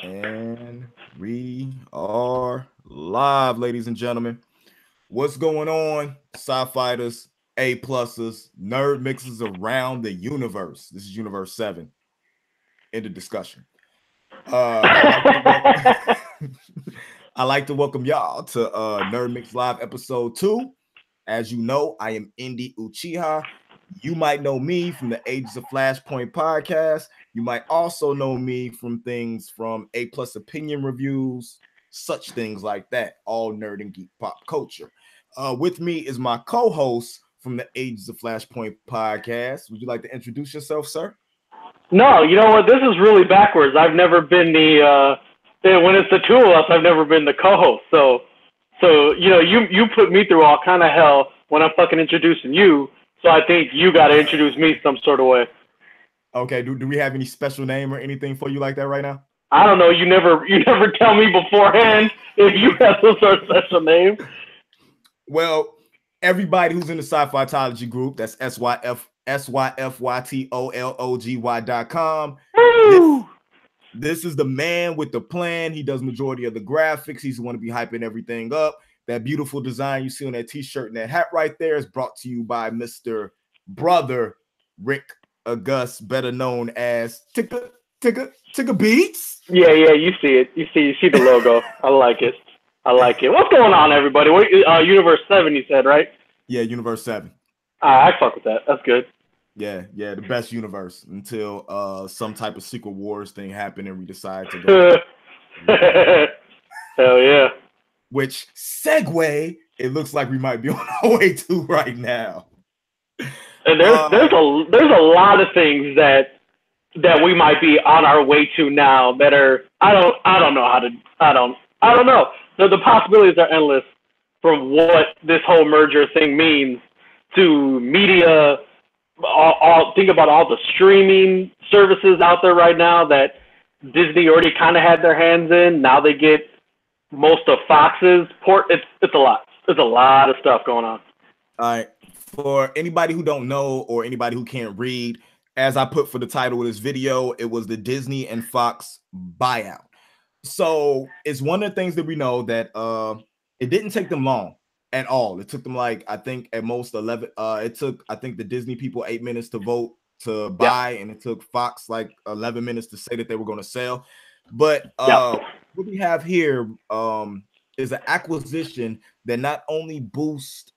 And we are live, ladies and gentlemen. What's going on, sci fighters, A pluses, nerd mixes around the universe? This is Universe 7 in the discussion. I like to welcome y'all to Nerd Mix Live episode 2. As you know, I am Indy Uchiha. You might know me from the Ages of Flashpoint podcast. You might also know me from things from A Plus Opinion reviews, such things like that, all nerd and geek pop culture. With me is my co-host from the Ages of Flashpoint podcast. Would you like to introduce yourself, sir? No, you know what? This is really backwards. I've never been when it's the two of us, I've never been the co-host. So you put me through all kind of hell when I'm fucking introducing you. So I think you got to introduce me some sort of way. Okay. Do we have any special name or anything for you like that right now? I don't know. You never tell me beforehand if you have some sort of special name. Well, everybody who's in the Sci-Fi-tology group, that's SYFYTOLOGY.com. This is the man with the plan. He does majority of the graphics. He's the one to be hyping everything up. That beautiful design you see on that t-shirt and that hat right there is brought to you by Mr. Brother Rick August, better known as Ticka Beats. Yeah, you see it. You see the logo. I like it. What's going on, everybody? Universe 7, you said, right? Yeah, Universe 7. I fuck with that. That's good. Yeah, the best universe until some type of Secret Wars thing happened and we decide to go. Hell yeah. Which segue, it looks like we might be on our way to right now. And there's a lot of things that we might be on our way to now that are I don't know. The possibilities are endless from what this whole merger thing means to media. Think about all the streaming services out there right now that Disney already kind of had their hands in. Now they get most of Fox's port. It's a lot. There's a lot of stuff going on. All right. For anybody who don't know or anybody who can't read, as I put for the title of this video, it was the Disney and Fox buyout. So it's one of the things that we know that it didn't take them long at all. It took them like, I think at most 11. It took, I think the Disney people 8 minutes to vote to buy, and it took Fox like 11 minutes to say that they were going to sell. But what we have here is an acquisition that not only boosts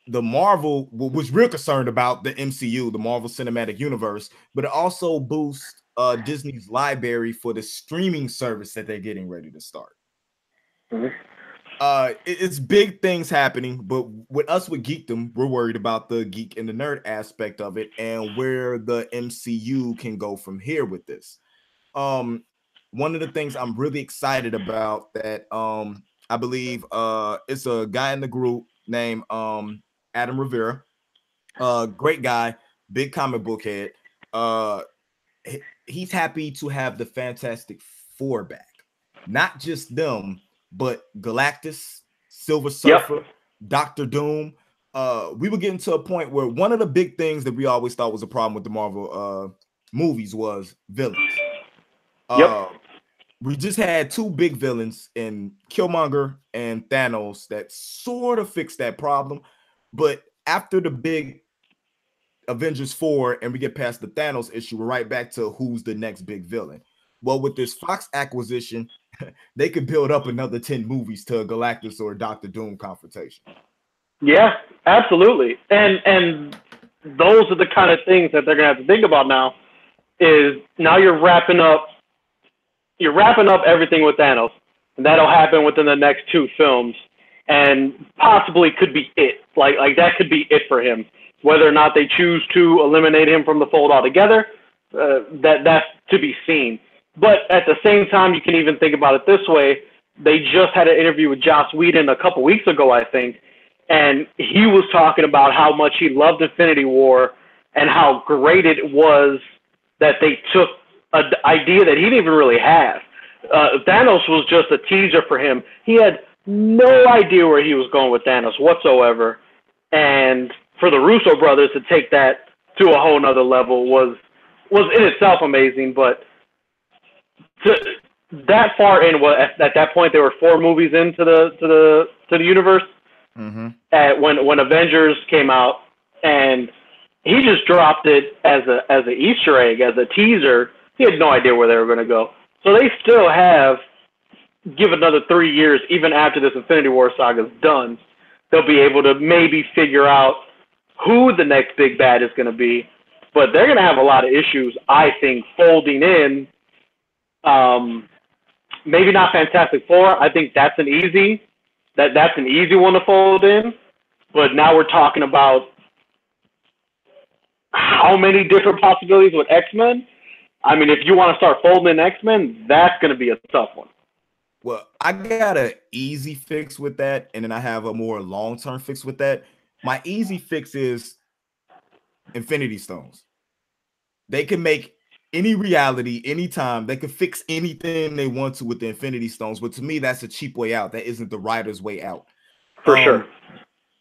the Marvel, which we're concerned about, the MCU, the Marvel Cinematic Universe, but it also boosts Disney's library for the streaming service that they're getting ready to start. Mm-hmm. It's big things happening, but with us with geekdom, we're worried about the geek and the nerd aspect of it and where the MCU can go from here with this. One of the things I'm really excited about that I believe it's a guy in the group named Adam Rivera, great guy, big comic book head. He's happy to have the Fantastic Four back, not just them, but Galactus, Silver Surfer, Doctor Doom. We were getting to a point where one of the big things that we always thought was a problem with the Marvel movies was villains. We just had two big villains in Killmonger and Thanos that sort of fixed that problem. But after the big Avengers 4 and we get past the Thanos issue, we're right back to who's the next big villain. Well, with this Fox acquisition, they could build up another 10 movies to a Galactus or a Doctor Doom confrontation. Yeah, absolutely. And those are the kind of things that they're going to have to think about now. Is now you're wrapping up everything with Thanos, and that'll happen within the next 2 films, and possibly could be it. Like that could be it for him. Whether or not they choose to eliminate him from the fold altogether, that's to be seen. But at the same time, you can even think about it this way. They just had an interview with Joss Whedon a couple weeks ago, I think, and he was talking about how much he loved Infinity War and how great it was that they took an idea that he didn't even really have. Thanos was just a teaser for him. He had no idea where he was going with Thanos whatsoever. And for the Russo brothers to take that to a whole nother level was in itself amazing. But that far in. What at that point there were 4 movies into the universe. Mm-hmm. When Avengers came out, and he just dropped it as an Easter egg, as a teaser. He had no idea where they were going to go. So they still have give another 3 years, even after this Infinity War saga is done. They'll be able to maybe figure out who the next big bad is going to be. But they're going to have a lot of issues, I think, folding in. Maybe not Fantastic Four. I think that's an easy one to fold in. But now we're talking about how many different possibilities with X-Men. I mean, if you want to start folding in X-Men, that's going to be a tough one. Well, I got an easy fix with that, and then I have a more long-term fix with that. My easy fix is Infinity Stones. They can make any reality, anytime. They can fix anything they want to with the Infinity Stones. But to me, that's a cheap way out. That isn't the writer's way out. For sure.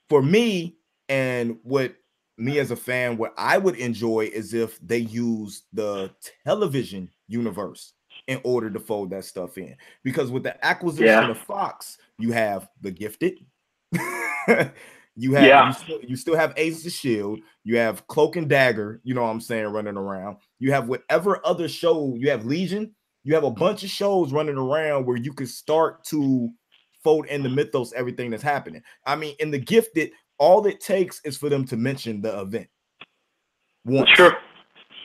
For me, and what me as a fan, what I would enjoy is if they use the television universe in order to fold that stuff in. Because with the acquisition of Fox, you have The Gifted. You still have Agents of Shield. You have Cloak and Dagger, you know what I'm saying, running around. You have whatever other show, you have Legion. You have a bunch of shows running around where you could start to fold in the mythos, everything that's happening. I mean, in The Gifted, all it takes is for them to mention the event once.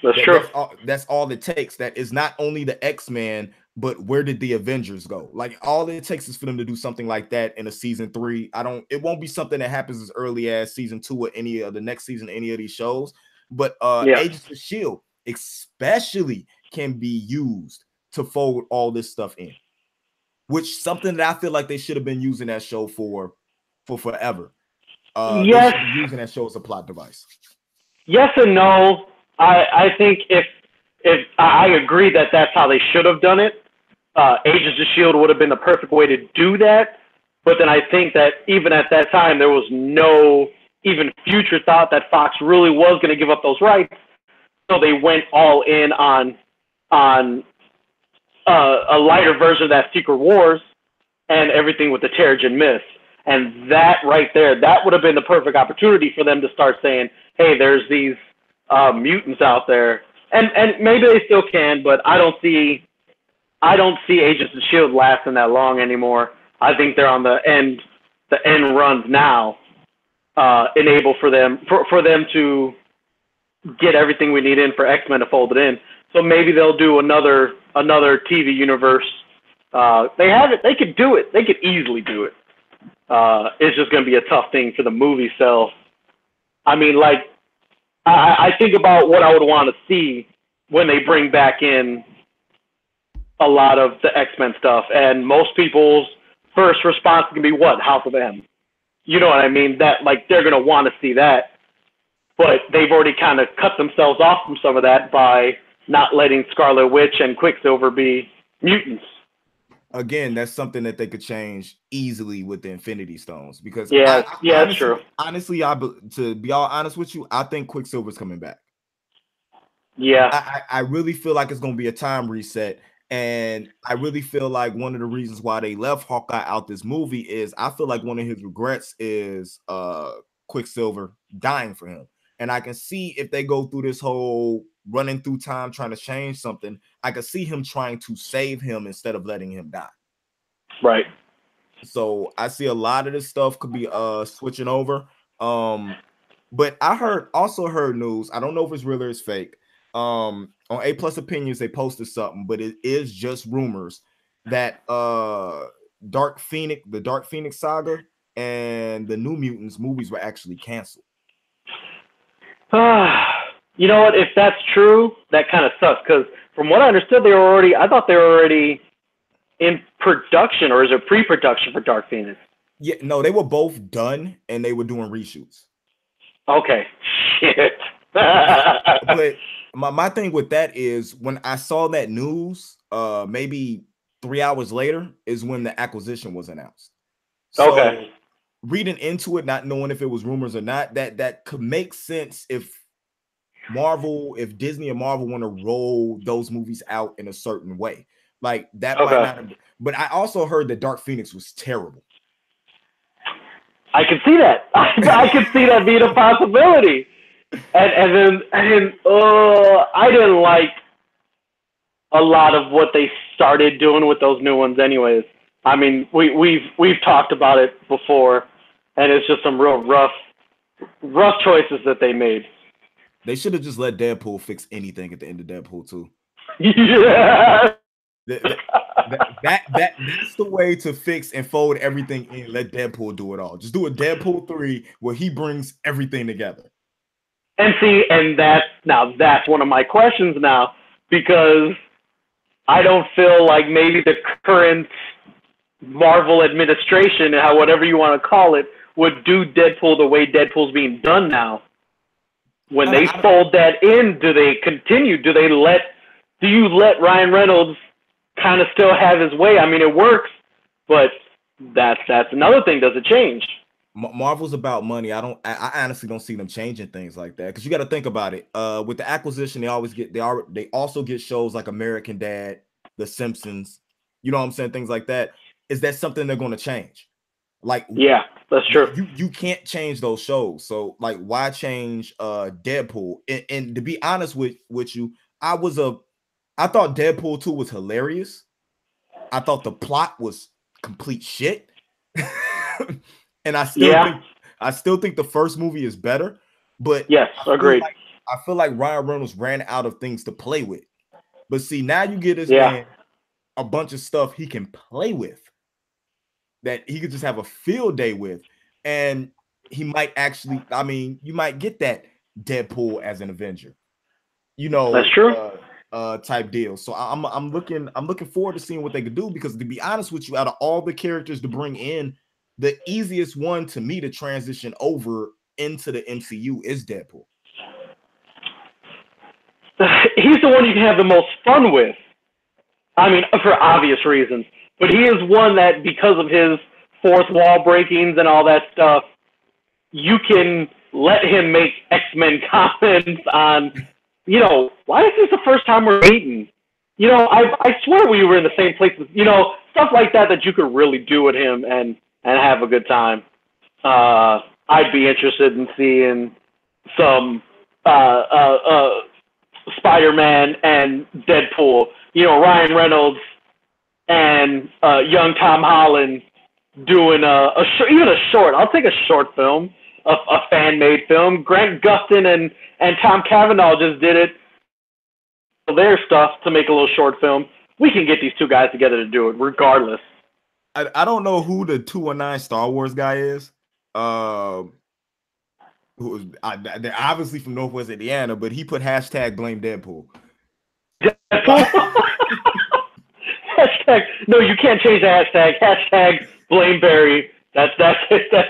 That's true. That's all it takes. That is not only the X-Men, but where did the Avengers go? Like, all it takes is for them to do something like that in a season 3. It won't be something that happens as early as season 2 or any of the next season, any of these shows. But Agents of Shield especially can be used to fold all this stuff in, which something that I feel like they should have been using that show for forever. They should be using that show as a plot device. Yes and no. I think if I agree that that's how they should have done it. Agents of Shield would have been the perfect way to do that. But then I think that even at that time, there was no even future thought that Fox really was going to give up those rights. So they went all in on a lighter version of that Secret Wars and everything with the Terrigen Mist. And that right there, that would have been the perfect opportunity for them to start saying, hey, there's these mutants out there. And maybe they still can, but I don't see Agents of Shield lasting that long anymore. I think they're on the end runs now, enable for them to get everything we need in for X-Men to fold it in. So maybe they'll do another TV universe. They have it. They could do it. They could easily do it. It's just going to be a tough thing for the movie sell. I mean, like, I think about what I would want to see when they bring back in a lot of the X-Men stuff, and most people's first response can be what? House of M. You know what I mean? That, like, they're going to want to see that, but they've already kind of cut themselves off from some of that by not letting Scarlet Witch and Quicksilver be mutants. Again, that's something that they could change easily with the Infinity Stones, because honestly, that's true. Honestly, to be all honest with you, I think Quicksilver's coming back. Yeah, I really feel like it's going to be a time reset, and I really feel like one of the reasons why they left Hawkeye out this movie is I feel like one of his regrets is Quicksilver dying for him. And I can see if they go through this whole running through time trying to change something, I could see him trying to save him instead of letting him die. Right. So I see a lot of this stuff could be switching over. But I also heard news. I don't know if it's real or it's fake. On A+ Opinions, they posted something, but it is just rumors that the Dark Phoenix saga and the New Mutants movies were actually canceled. You know what? If that's true, that kind of sucks, because from what I understood, I thought they were already in production, or is it pre-production for Dark Phoenix? Yeah, no, they were both done and they were doing reshoots. Okay, shit. But my thing with that is when I saw that news, maybe 3 hours later is when the acquisition was announced. So, okay. Reading into it, not knowing if it was rumors or not, that could make sense if Disney and Marvel want to roll those movies out in a certain way. Like that might Okay. not have, but I also heard that Dark Phoenix was terrible. I can see that. I can see that being a possibility. And then I didn't like a lot of what they started doing with those new ones anyways. I mean, we've talked about it before, and it's just some real rough choices that they made. They should have just let Deadpool fix anything at the end of Deadpool 2. Yeah. That's the way to fix and fold everything in. Let Deadpool do it all. Just do a Deadpool 3 where he brings everything together. And see, and that's one of my questions now, because I don't feel like maybe the current Marvel administration, whatever you want to call it, would do Deadpool the way Deadpool's being done now. When they fold that in, do they continue? Do you let Ryan Reynolds kind of still have his way? I mean, it works, but that's another thing. Does it change? Marvel's about money. I honestly don't see them changing things like that, because you got to think about it. With the acquisition, they also get shows like American Dad, The Simpsons. You know what I'm saying? Things like that. Is that something they're going to change? Like, yeah, that's true. You can't change those shows. So like, why change Deadpool? And to be honest with you, I thought Deadpool 2 was hilarious. I thought the plot was complete shit. And I still think the first movie is better. But yes, agreed. I feel like Ryan Reynolds ran out of things to play with. But see, now you get this man a bunch of stuff he can play with, that he could just have a field day with. And he might actually, I mean, you might get that Deadpool as an Avenger. You know, that's true. Type deal. So I'm looking forward to seeing what they could do, because to be honest with you, out of all the characters to bring in, the easiest one to me to transition over into the MCU is Deadpool. He's the one you can have the most fun with. I mean, for obvious reasons. But he is one that, because of his fourth wall breakings and all that stuff, you can let him make X-Men comments on, why is this the first time we're meeting? I swear we were in the same place. Stuff like that you could really do with him and have a good time. I'd be interested in seeing some Spider-Man and Deadpool. Ryan Reynolds and young Tom Holland doing even a short. I'll take a short film, a fan-made film. Grant Gustin and Tom Cavanaugh just did it. Their stuff to make a little short film. We can get these two guys together to do it, regardless. I don't know who the 219 Star Wars guy is. They're obviously from Northwest Indiana, but he put hashtag blame Deadpool. Hashtag, no, you can't change the hashtag. Hashtag blame Barry. That's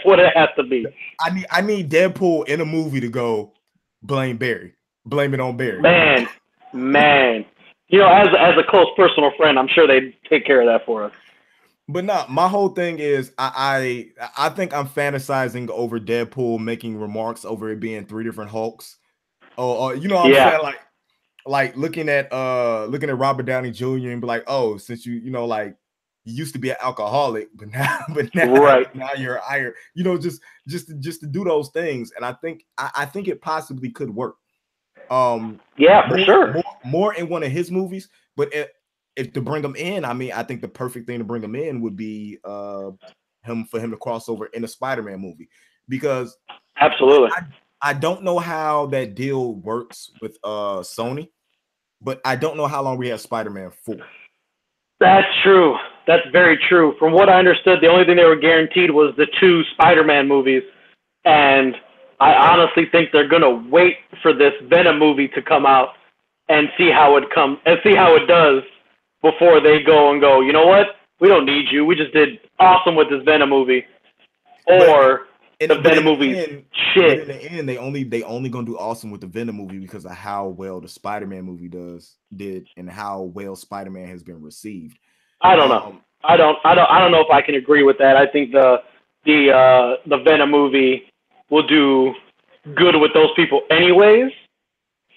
what it has to be. I need Deadpool in a movie to go blame Barry. Blame it on Barry. Man. As a close personal friend, I'm sure they'd take care of that for us. But no, my whole thing is I think I'm fantasizing over Deadpool making remarks over it being 3 different Hulks. Or what I'm saying, like looking at Robert Downey Jr. and be like, oh, since you used to be an alcoholic, but now right. now you're iron, just to do those things. And I think it possibly could work. For sure. More in one of his movies, but if to bring him in, I mean, I think the perfect thing to bring him in would be for him to cross over in a Spider-Man movie, because absolutely, I don't know how that deal works with Sony, but I don't know how long we have Spider-Man for. That's true. That's very true. From what I understood, the only thing they were guaranteed was the 2 Spider-Man movies, and I honestly think they're gonna wait for this Venom movie to come out and see how it does before they go, you know what? We don't need you. We just did awesome with this Venom movie. Or the Venom movie shit. In the end, they only gonna do awesome with the Venom movie because of how well the Spider-Man movie did and how well Spider-Man has been received. I don't know. I don't know if I can agree with that. I think the Venom movie will do good with those people anyways.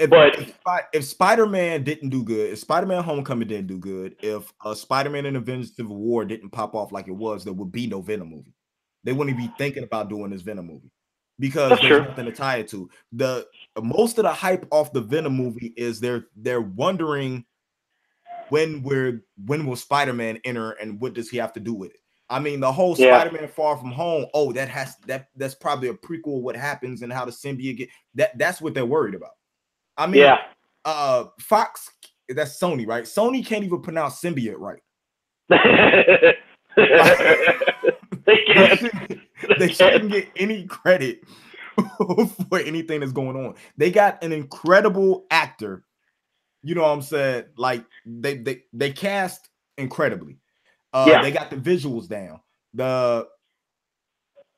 But if Spider-Man didn't do good, if Spider-Man Homecoming didn't do good, if Spider-Man and Avengers Civil War didn't pop off like it was, there would be no Venom movie. They wouldn't be thinking about doing this Venom movie because that's there's true. nothing to tie it to. The most of the hype off the Venom movie is they're wondering when will Spider-Man enter and what does he have to do with it? I mean, the whole Yeah. Spider-Man Far From Home, that's probably a prequel of what happens and how the symbiote get that's what they're worried about. I mean, Yeah. Fox, that's Sony, right? Sony can't even pronounce symbiote right. They can't. They shouldn't get any credit for anything that's going on. They got an incredible actor. You know what I'm saying? Like they cast incredibly. Yeah. They got the visuals down. I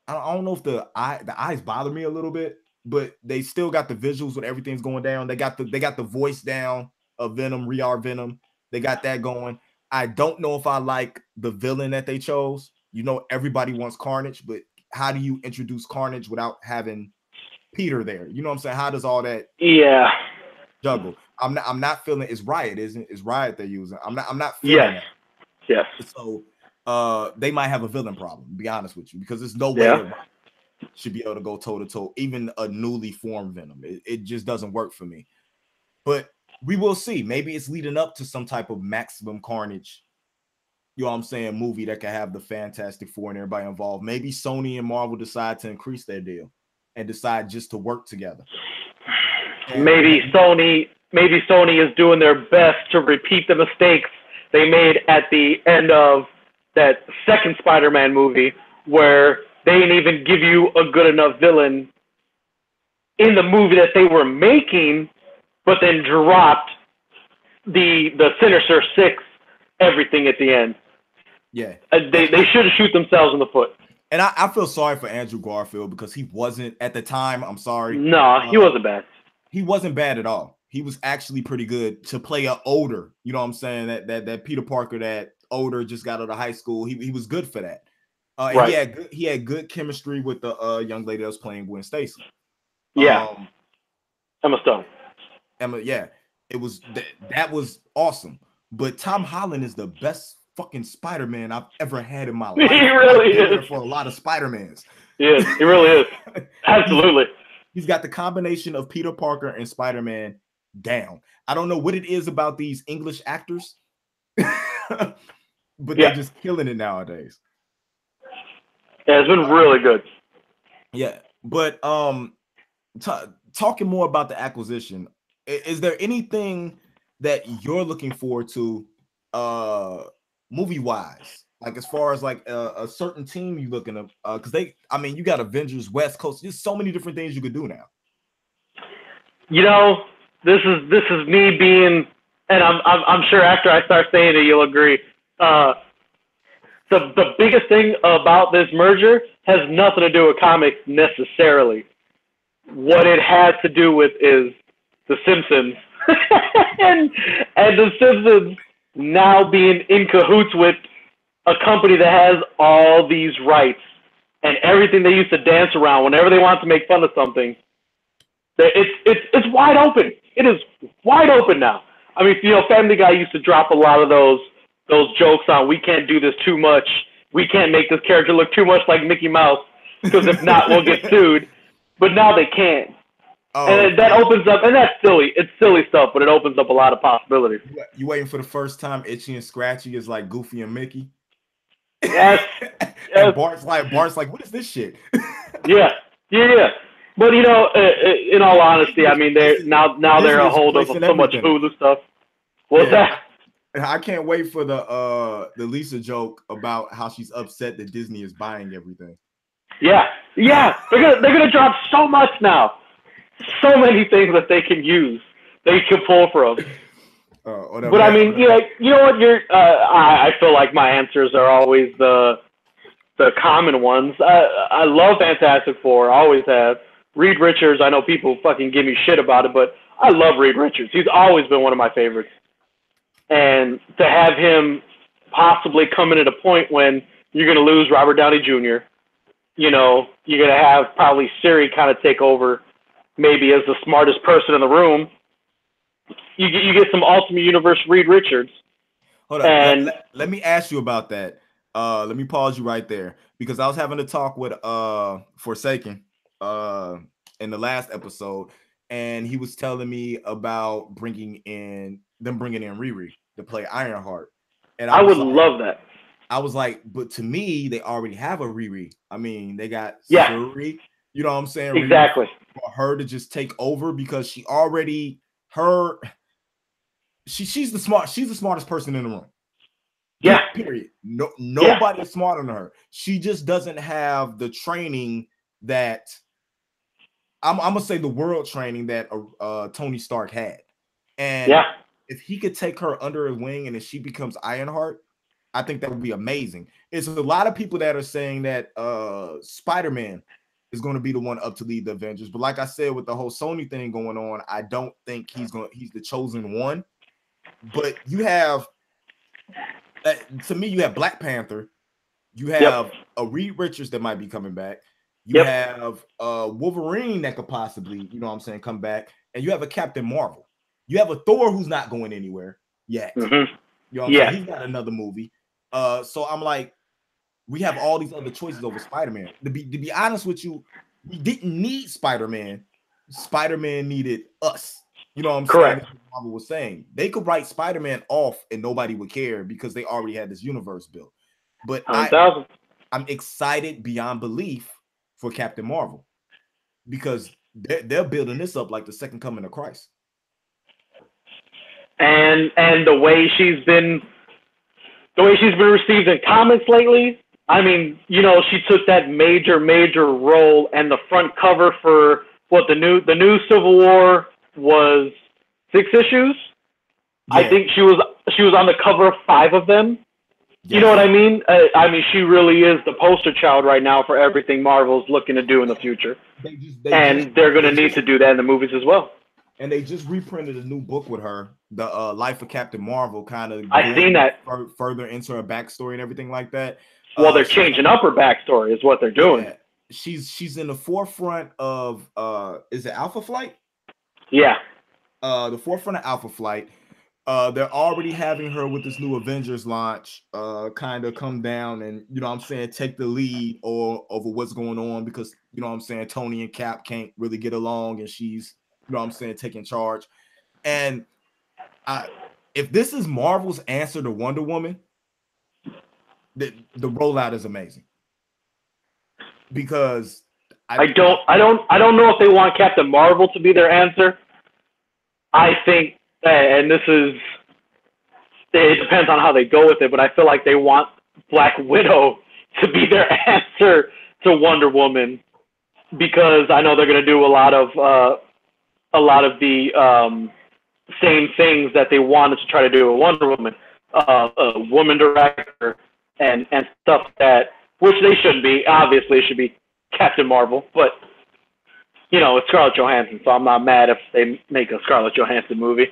don't know if the eyes bother me a little bit, but they still got the visuals when everything's going down. They got the voice down of Venom, Re-R Venom. They got that going. I don't know if I like the villain that they chose. You know, everybody wants Carnage, but how do you introduce Carnage without having Peter there? You know what I'm saying? How does all that juggle? I'm not feeling it's Riot, isn't it? It's Riot they're using. I'm not feeling that. Yes. So they might have a villain problem, to be honest with you, because there's no way that should be able to go toe to toe, even a newly formed Venom. It just doesn't work for me. But we will see. Maybe it's leading up to some type of Maximum Carnage, you know what I'm saying, movie that could have the Fantastic Four and everybody involved. Maybe Sony and Marvel decide to increase their deal and decide just to work together. Maybe Sony is doing their best to repeat the mistakes they made at the end of that second Spider-Man movie, where they didn't even give you a good enough villain in the movie that they were making, but then dropped the Sinister Six everything at the end. Yeah, they should shoot themselves in the foot. And I feel sorry for Andrew Garfield because he wasn't at the time. I'm sorry. No, he wasn't bad. He wasn't bad at all. He was actually pretty good to play an older. You know what I'm saying? That Peter Parker, that older, just got out of high school. He was good for that. Right. He had good chemistry with the young lady that was playing Gwen Stacy. Yeah. Emma Stone. Yeah. It was that was awesome. But Tom Holland is the best fucking Spider-Man I've ever had in my life. He really is. For a lot of Spider-Mans. Yes, he really is. Absolutely. He's got the combination of Peter Parker and Spider-Man down. I don't know what it is about these English actors, but they're just killing it nowadays. Yeah, it's been really good. Yeah, but talking more about the acquisition, is there anything that you're looking forward to movie-wise? Like as far as like a certain team you looking at, because you got Avengers, West Coast. There's so many different things you could do now. You know, this is me being, and I'm sure after I start saying it, you'll agree. The biggest thing about this merger has nothing to do with comics necessarily. What it has to do with is The Simpsons, and The Simpsons now being in cahoots with a company that has all these rights and everything they used to dance around whenever they want to make fun of something. It's wide open. It is wide open now. I mean, you know, Family Guy used to drop a lot of those jokes on, we can't do this too much. We can't make this character look too much like Mickey Mouse because if not, we'll get sued. But now they can. And that opens up, and that's silly. It's silly stuff, but it opens up a lot of possibilities. You waiting for the first time Itchy and Scratchy is like Goofy and Mickey? Yes. And Bart's like, what is this shit? Yeah. But you know, in all honesty, I mean, they're a hold of so much Hulu stuff. What's that? I can't wait for the Lisa joke about how she's upset that Disney is buying everything. Yeah. They're gonna drop so much now. So many things that they can use, they can pull from. But I mean, you know what? I feel like my answers are always the common ones. I love Fantastic Four, always have. Reed Richards, I know people fucking give me shit about it, but I love Reed Richards. He's always been one of my favorites. And to have him possibly come in at a point when you're going to lose Robert Downey Jr., you know, you're going to have probably Siri kind of take over maybe as the smartest person in the room, You get some Ultimate Universe Reed Richards. Hold up. Let me ask you about that. Let me pause you right there because I was having a talk with Forsaken in the last episode, and he was telling me about bringing in Riri to play Ironheart. And I would love that. I was like, but to me, they already have a Riri. I mean, they got Shuri. You know what I'm saying? Exactly. For her to just take over because she's the smartest person in the room. Yeah. Period. Nobody is smarter than her. She just doesn't have the training that I'm gonna say the world training that Tony Stark had. And if he could take her under his wing and if she becomes Ironheart, I think that would be amazing. It's a lot of people that are saying that Spider-Man is going to be the one up to lead the Avengers. But like I said, with the whole Sony thing going on, I don't think he's the chosen one. But you have, to me, you have Black Panther. You have a Reed Richards that might be coming back. You have Wolverine that could possibly, you know what I'm saying, come back. And you have a Captain Marvel. You have a Thor who's not going anywhere yet. Mm-hmm. You know what I'm saying? He's got another movie. So I'm like, we have all these other choices over Spider-Man. To be honest with you, we didn't need Spider-Man. Spider-Man needed us. You know what I'm saying? That's what Marvel was saying. They could write Spider-Man off and nobody would care because they already had this universe built. But I'm excited beyond belief for Captain Marvel because they're building this up like the second coming of Christ. And the way she's been received in comics lately, I mean, you know, she took that major role, and the front cover for the new Civil War was 6 issues. Yeah. I think she was on the cover of 5 of them. Yeah. You know what I mean? I mean, she really is the poster child right now for everything Marvel's looking to do in the future. They're going to need to do that in the movies as well. And they just reprinted a new book with her, the Life of Captain Marvel, kind of. I've seen that further into her backstory and everything like that. Well, they're changing up her backstory, is what they're doing. Yeah. She's in the forefront of is it Alpha Flight? Yeah. The forefront of Alpha Flight. They're already having her with this new Avengers launch, kind of come down and, you know what I'm saying, take the lead over what's going on because, you know what I'm saying, Tony and Cap can't really get along and she's, you know what I'm saying, taking charge. And if this is Marvel's answer to Wonder Woman, the rollout is amazing. Because I don't know if they want Captain Marvel to be their answer. I think, and it depends on how they go with it, but I feel like they want Black Widow to be their answer to Wonder Woman because I know they're going to do a lot of the same things that they wanted to try to do with Wonder Woman, a woman director and stuff that, which they shouldn't be. Obviously, it should be Captain Marvel, but you know, it's Scarlett Johansson, so I'm not mad if they make a Scarlett Johansson movie.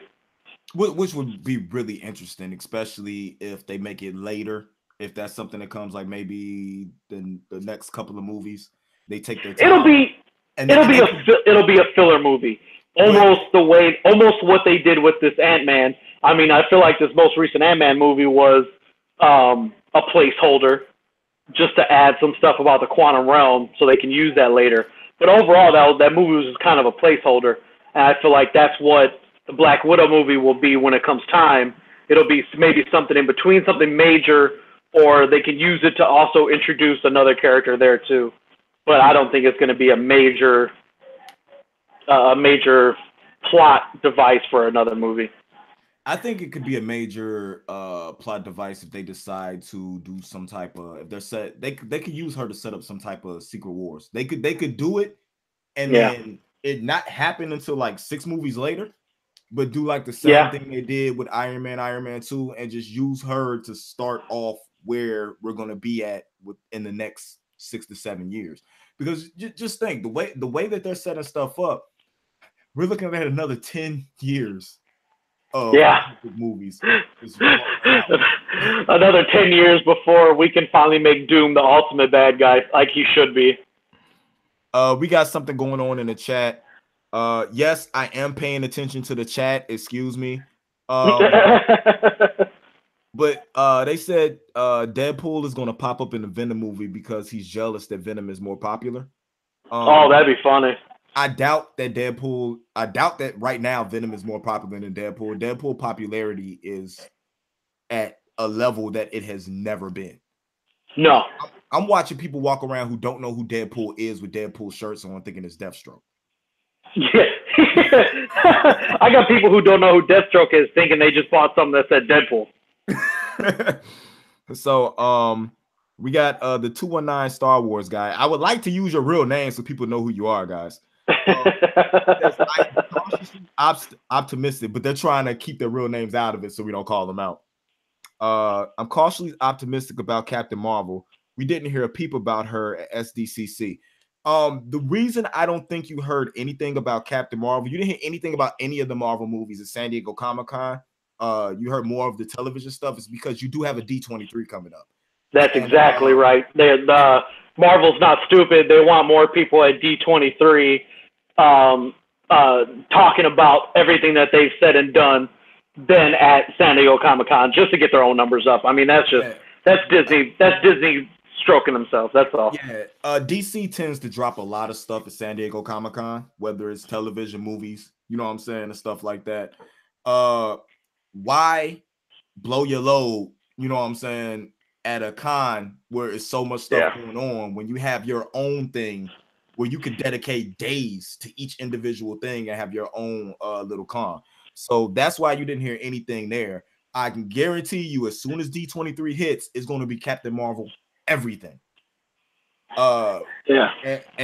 Which would be really interesting, especially if they make it later. If that's something that comes like maybe the next couple of movies, they take their time. It'll be a filler movie. Almost what they did with this Ant-Man. I mean, I feel like this most recent Ant-Man movie was a placeholder just to add some stuff about the quantum realm so they can use that later. But overall, that movie was kind of a placeholder. And I feel like that's what the Black Widow movie will be when it comes time. It'll be maybe something in between, something major, or they can use it to also introduce another character there too. But I don't think it's going to be a major plot device for another movie. I think it could be a major plot device if they decide to do some type of, if they're set, they could use her to set up some type of Secret Wars. They could do it and then it not happen until like 6 movies later, but do like the same thing they did with Iron Man 2 and just use her to start off where we're going to be at in the next 6 to 7 years. Because just think the way that they're setting stuff up, we're looking at another 10 years of movies. Another 10 years before we can finally make Doom the ultimate bad guy like he should be. We got something going on in the chat. Yes, I am paying attention to the chat. Excuse me. But they said Deadpool is gonna pop up in the Venom movie because he's jealous that Venom is more popular. Oh, that'd be funny. I doubt that right now Venom is more popular than Deadpool. Deadpool popularity is at a level that it has never been. No. I'm watching people walk around who don't know who Deadpool is with Deadpool shirts on, thinking it's Deathstroke. Yeah. I got people who don't know who Deathstroke is thinking they just bought something that said Deadpool. So we got the 219 Star Wars guy. I would like to use your real name so people know who you are, guys. I'm cautiously optimistic, but they're trying to keep their real names out of it so we don't call them out. I'm cautiously optimistic about Captain Marvel. We didn't hear a peep about her at SDCC. The reason I don't think you heard anything about Captain Marvel, you didn't hear anything about any of the Marvel movies at San Diego Comic-Con. You heard more of the television stuff, is because you do have a D23 coming up. That's exactly right. Marvel's not stupid. They want more people at D23 talking about everything that they've said and done than at San Diego Comic-Con, just to get their own numbers up. I mean, that's Disney. That's Disney stroking themselves. That's all. Yeah. DC tends to drop a lot of stuff at San Diego Comic-Con, whether it's television, movies, you know what I'm saying, and stuff like that. Why blow your load, you know what I'm saying, at a con where it's so much stuff going on when you have your own thing where you could dedicate days to each individual thing and have your own little con. So that's why you didn't hear anything there. I can guarantee you, as soon as D23 hits, it's going to be Captain Marvel everything. And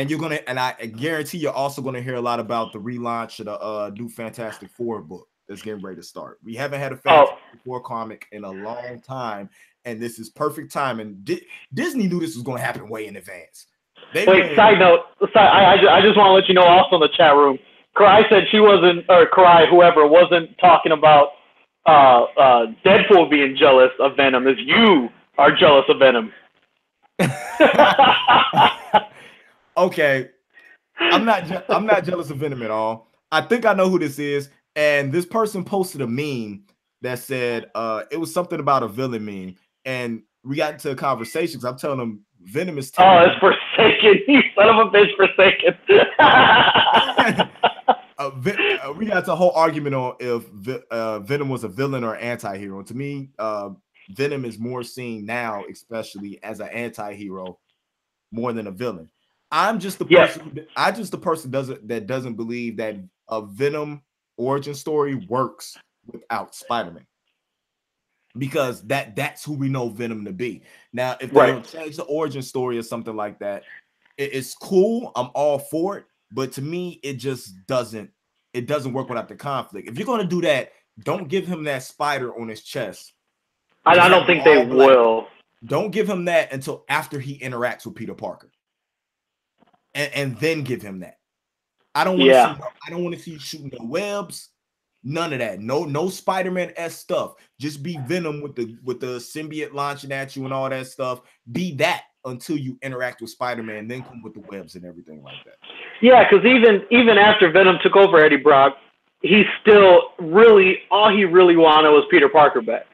you're gonna, and I guarantee you're also going to hear a lot about the relaunch of the new Fantastic Four book that's getting ready to start. We haven't had a Fantastic Four comic in a long time, and this is perfect time. And Disney knew this was going to happen way in advance. Side note, I just want to let you know also in the chat room, Karai said she wasn't, or Karai, whoever, wasn't talking about Deadpool being jealous of Venom. As you are jealous of Venom. Okay, I'm not jealous of Venom at all. I think I know who this is, and this person posted a meme that said it was something about a villain meme, and we got into a conversation because I'm telling them Venom is it's Forsaken. You son of a bitch, Forsaken. We got a whole argument on if Venom was a villain or anti-hero. To me, Venom is more seen now, especially as an anti-hero, more than a villain. I'm just the person. I just the person that doesn't believe that a Venom origin story works without Spider-Man, because that's who we know Venom to be. Now, if they don't change the origin story or something like that, it's cool. I'm all for it. But to me, it just doesn't. It doesn't work without the conflict. If you're going to do that, don't give him that spider on his chest. I don't think they will. Don't give him that until after he interacts with Peter Parker, and then give him that. I don't want to see you shooting the webs. None of that. No Spider-Man-esque stuff. Just be Venom with the symbiote launching at you and all that stuff. Be that until you interact with Spider-Man, then come with the webs and everything like that. Yeah, because even after Venom took over Eddie Brock, he still all he really wanted was Peter Parker back.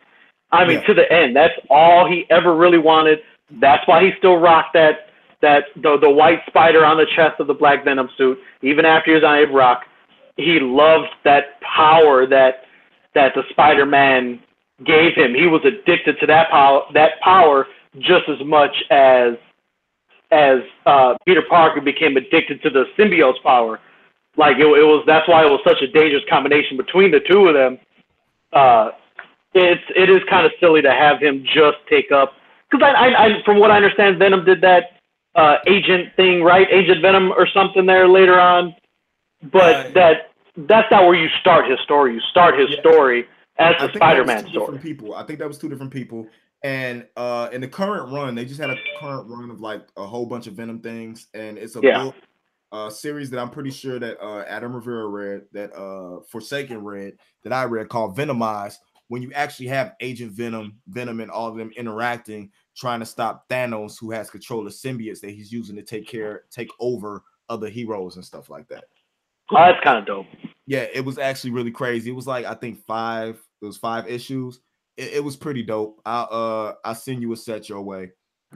I mean, to the end. That's all he ever really wanted. That's why he still rocked the white spider on the chest of the Black Venom suit, even after he was on Eddie Brock. He loved that power that the Spider-Man gave him. He was addicted to that power just as much as Peter Parker became addicted to the symbiote's power. Like it was. That's why it was such a dangerous combination between the two of them. It is kind of silly to have him just take up, because I from what I understand, Venom did that agent thing, right? Agent Venom or something there later on. But that's not where you start his story. You start his story as the Spider-Man story. I think that was two different people. And in the current run, they just had a current run of like a whole bunch of Venom things, and it's a book series that I'm pretty sure that Adam Rivera read, that Forsaken read, that I read, called Venomized. When you actually have Agent Venom, and all of them interacting, trying to stop Thanos, who has control of symbiotes that he's using to take over other heroes and stuff like that. Oh, that's kind of dope. Yeah, it was actually really crazy. It was like, I think it was 5 issues. It was pretty dope. I'll send you a set your way.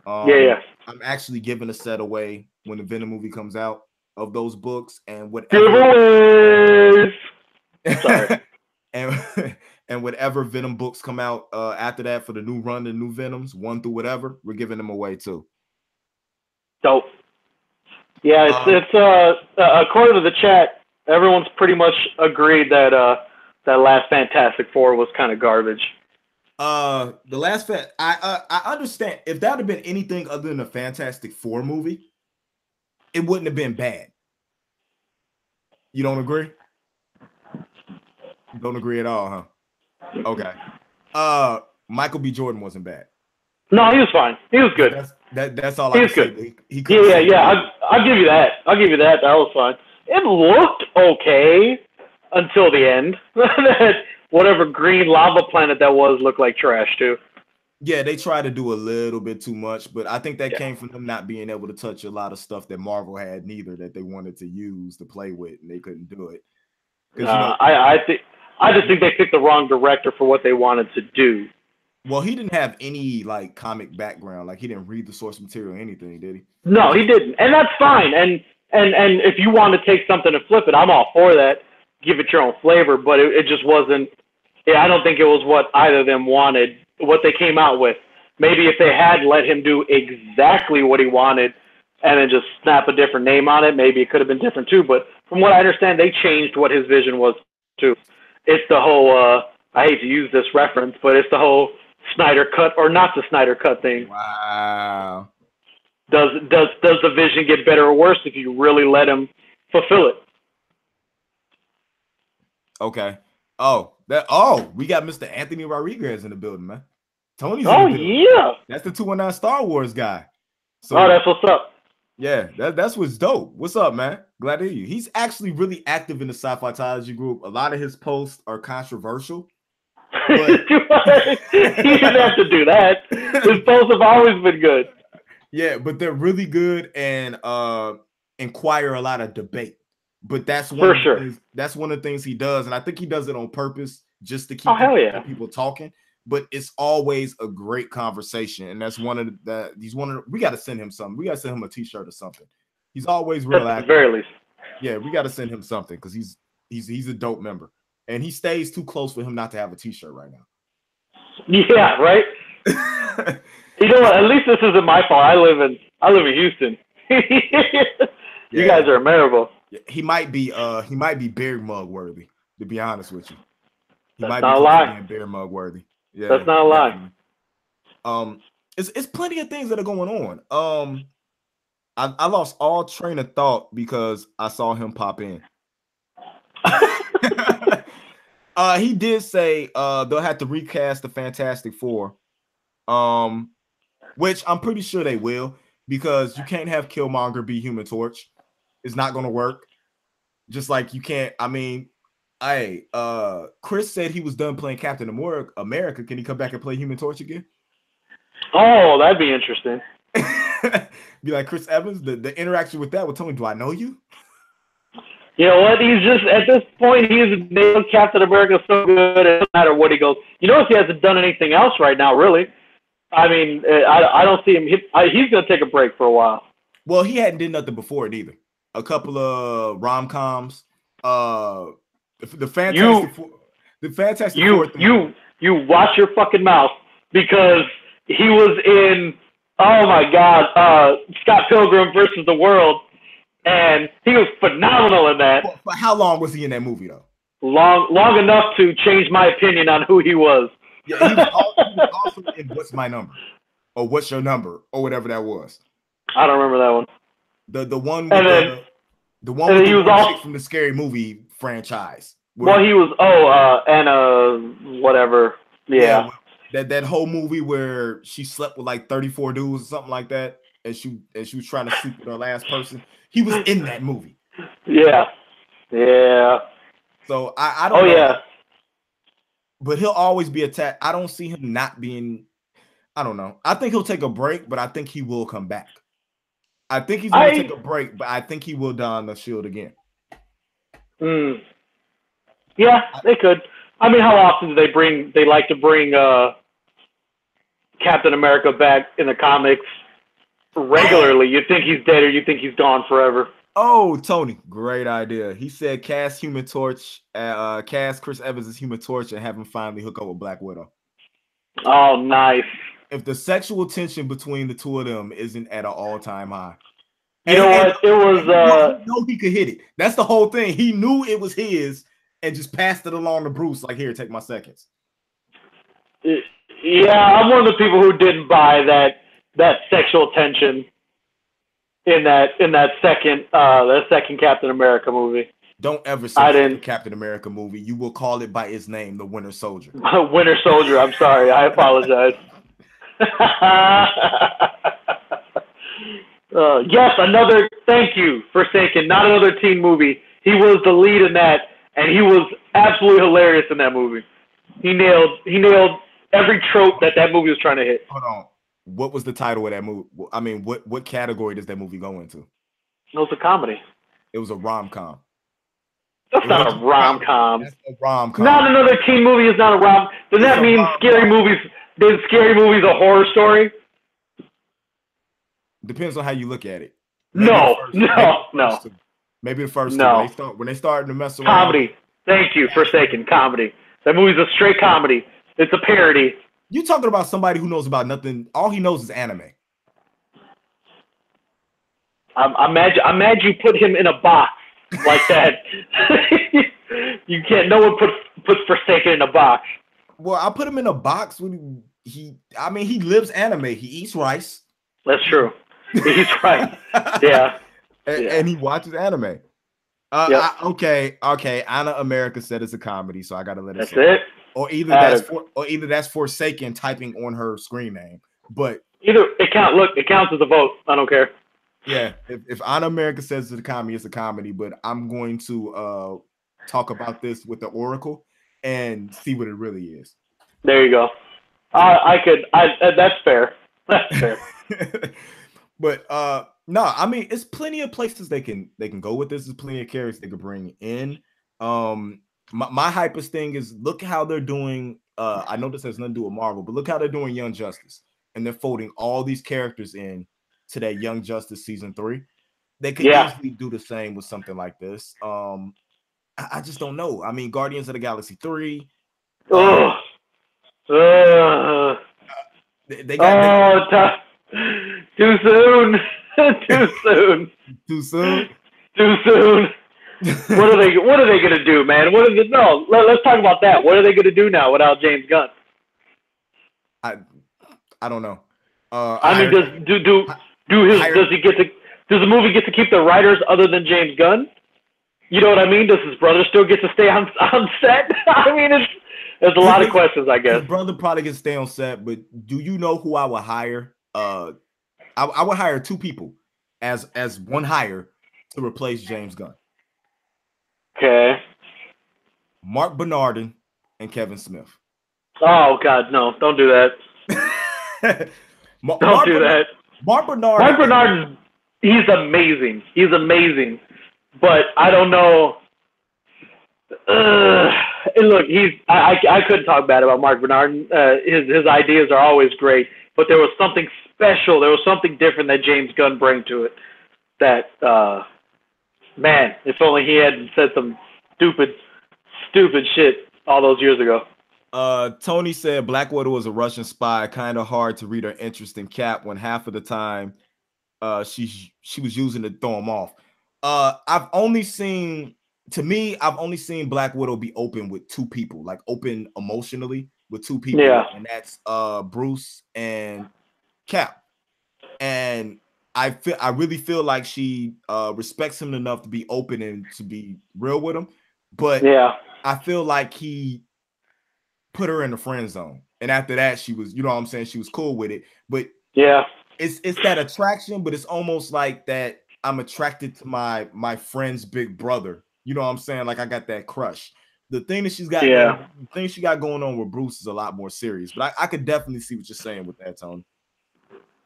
Yeah. I'm actually giving a set away when the Venom movie comes out of those books, and whatever Giveaways. Sorry. and and whatever Venom books come out after that for the new run, the new Venoms 1 through whatever, we're giving them away too. Dope. Yeah, it's according to the chat, everyone's pretty much agreed that that last Fantastic Four was kind of garbage. The last I understand if that had been anything other than a Fantastic Four movie, it wouldn't have been bad. You don't agree? Don't agree at all, huh? Okay. Michael B. Jordan wasn't bad. No, he was fine. He was good. That's all I can say. He yeah. I'll give you that. That was fine. It looked okay until the end. Whatever green lava planet that was looked like trash too. Yeah, they tried to do a little bit too much, but I think that came from them not being able to touch a lot of stuff that Marvel had neither that they wanted to use to play with, and they couldn't do it. I just think they picked the wrong director for what they wanted to do. Well, he didn't have any like comic background. Like he didn't read the source material or anything, did he? No, he didn't, and that's fine. And if you want to take something and flip it, I'm all for that. Give it your own flavor, but it just wasn't. Yeah, I don't think it was what either of them wanted. What they came out with. Maybe if they had let him do exactly what he wanted, and then just snap a different name on it, maybe it could have been different too. But from what I understand, they changed what his vision was too. It's the whole. I hate to use this reference, but it's the whole Snyder cut or not the Snyder cut thing. Wow. Does the vision get better or worse if you really let him fulfill it? Okay. We got Mr. Anthony Rodriguez in the building, man. Tony's in the building. Yeah. That's the 219 Star Wars guy. So, that's what's up. Yeah, that's what's dope. What's up, man? Glad to hear you. He's actually really active in the Sci-Fi group. A lot of his posts are controversial. But he didn't have to do that. His posts have always been good. Yeah, but they're really good and inquire a lot of debate. But that's one of the things he does, and I think he does it on purpose just to keep people talking. But it's always a great conversation, and that's we got to send him something. We got to send him a T-shirt or something. He's always real active. At the very least. Yeah, we got to send him something because he's a dope member, and he stays too close for him not to have a T-shirt right now. Yeah, right. You know what? At least this isn't my fault. I live in Houston. You guys are memorable. He might be beer mug worthy, to be honest with you. That's not a lie. Beer mug worthy. Yeah, that's not a lie. It's plenty of things that are going on. I lost all train of thought because I saw him pop in. He did say they'll have to recast the Fantastic Four, which I'm pretty sure they will, because you can't have Killmonger be Human Torch. It's not going to work. Just like you can't. I mean, Chris said he was done playing Captain America. Can he come back and play Human Torch again? Oh, that'd be interesting. Be like Chris Evans. The interaction with that with Tony. Do I know you? You know what? He's just at this point. He's nailed Captain America so good. It doesn't matter what he goes. You notice he hasn't done anything else right now, really. I mean, I don't see him. He's going to take a break for a while. Well, he hadn't did nothing before it either. A couple of rom-coms. The Fantastic Four. The Fantastic Four. You watch your fucking mouth, because he was in, oh my God, Scott Pilgrim versus the World, and he was phenomenal in that. For how long was he in that movie though? Long enough to change my opinion on who he was. Yeah, he was also in What's My Number, or What's Your Number, or whatever that was. I don't remember that one. The one with the one with the from the Scary Movie franchise. Well, he was Anna whatever. Yeah. That whole movie where she slept with like 34 dudes or something like that, and she was trying to sleep with her last person. He was in that movie. Yeah. Yeah. So I don't know. Yeah. But he'll always be attacked. I don't see him not being. I don't know. I think he'll take a break, but I think he will come back. I think he's going to take a break, but I think he will don the shield again. Mm. Yeah, they could. I mean, how often do they bring? They like to bring Captain America back in the comics regularly. You think he's dead, or you think he's gone forever? Oh, Tony, great idea. He said cast Human Torch, cast Chris Evans as Human Torch, and have him finally hook up with Black Widow. Oh, nice. If the sexual tension between the two of them isn't at an all-time high, you know what? It was. He know he could hit it. That's the whole thing. He knew it was his and just passed it along to Bruce. Like, here, take my seconds. Yeah, I'm one of the people who didn't buy that sexual tension in that second Captain America movie. Don't ever say the Captain America movie. You will call it by its name, the Winter Soldier. Winter Soldier. I'm sorry. I apologize. Yes, another. Thank you, Forsaken. Not another teen movie. He was the lead in that, and he was absolutely hilarious in that movie. He nailed every trope that movie was trying to hit. Hold on. What was the title of that movie? I mean, what category does that movie go into? It was a comedy. It was a rom-com. That's not a rom-com. That's a rom-com. Not another teen movie is not a rom. Does that mean scary movies? Is scary movies a horror story? Depends on how you look at it. No. Maybe the first two. When they start to mess around. Comedy. Thank you, Forsaken. Comedy. That movie's a straight comedy. It's a parody. You talking about somebody who knows about nothing? All he knows is anime. I'm mad you put him in a box like that. You can't. No one puts Forsaken in a box. Well, I put him in a box when he lives anime. He eats rice. That's true. He eats rice. Yeah. And he watches anime. Yep. Okay. Anna America said it's a comedy, so I gotta let it. That's it. Or either that's Forsaken typing on her screen name. But either it counts as a vote. I don't care. Yeah, if Anna America says it's a comedy, but I'm going to talk about this with the Oracle and see what it really is. There you go. That's fair. That's fair. But no, I mean, it's plenty of places they can go with this. There's plenty of characters they could bring in. My hypest thing is look how they're doing. I know this has nothing to do with Marvel, but look how they're doing Young Justice, and they're folding all these characters in to that Young Justice season 3. They could easily do the same with something like this. I just don't know. I mean, Guardians of the Galaxy 3. They got too soon. Too soon. What are they gonna do, man? Let's talk about that. What are they gonna do now without James Gunn? I don't know. Does the movie get to keep the writers other than James Gunn? You know what I mean? Does his brother still get to stay on set? I mean, there's a lot of questions, I guess. His brother probably gets to stay on set, but do you know who I would hire? I would hire 2 people as one hire to replace James Gunn. Okay. Mark Bernardin and Kevin Smith. Oh God, no! Don't do that. Don't do that. Mark Bernardin. He's amazing. He's amazing. But I don't know. Look, I couldn't talk bad about Mark Bernardin. His ideas are always great, but there was something special. There was something different that James Gunn bring to it. That man, if only he hadn't said some stupid shit all those years ago. Tony said Black Widow was a Russian spy. Kind of hard to read her interest in Cap when half of the time she was using to throw him off. I've only seen Black Widow be open with 2 people, like open emotionally with 2 people, and that's Bruce and Cap. And I really feel like she respects him enough to be open and to be real with him. But I feel like he put her in the friend zone, and after that, she was, you know what I'm saying, she was cool with it. But it's that attraction, but it's almost like that I'm attracted to my friend's big brother. You know what I'm saying? Like I got that crush. The thing that she's got, the thing she got going on with Bruce is a lot more serious. But I could definitely see what you're saying with that, Tony.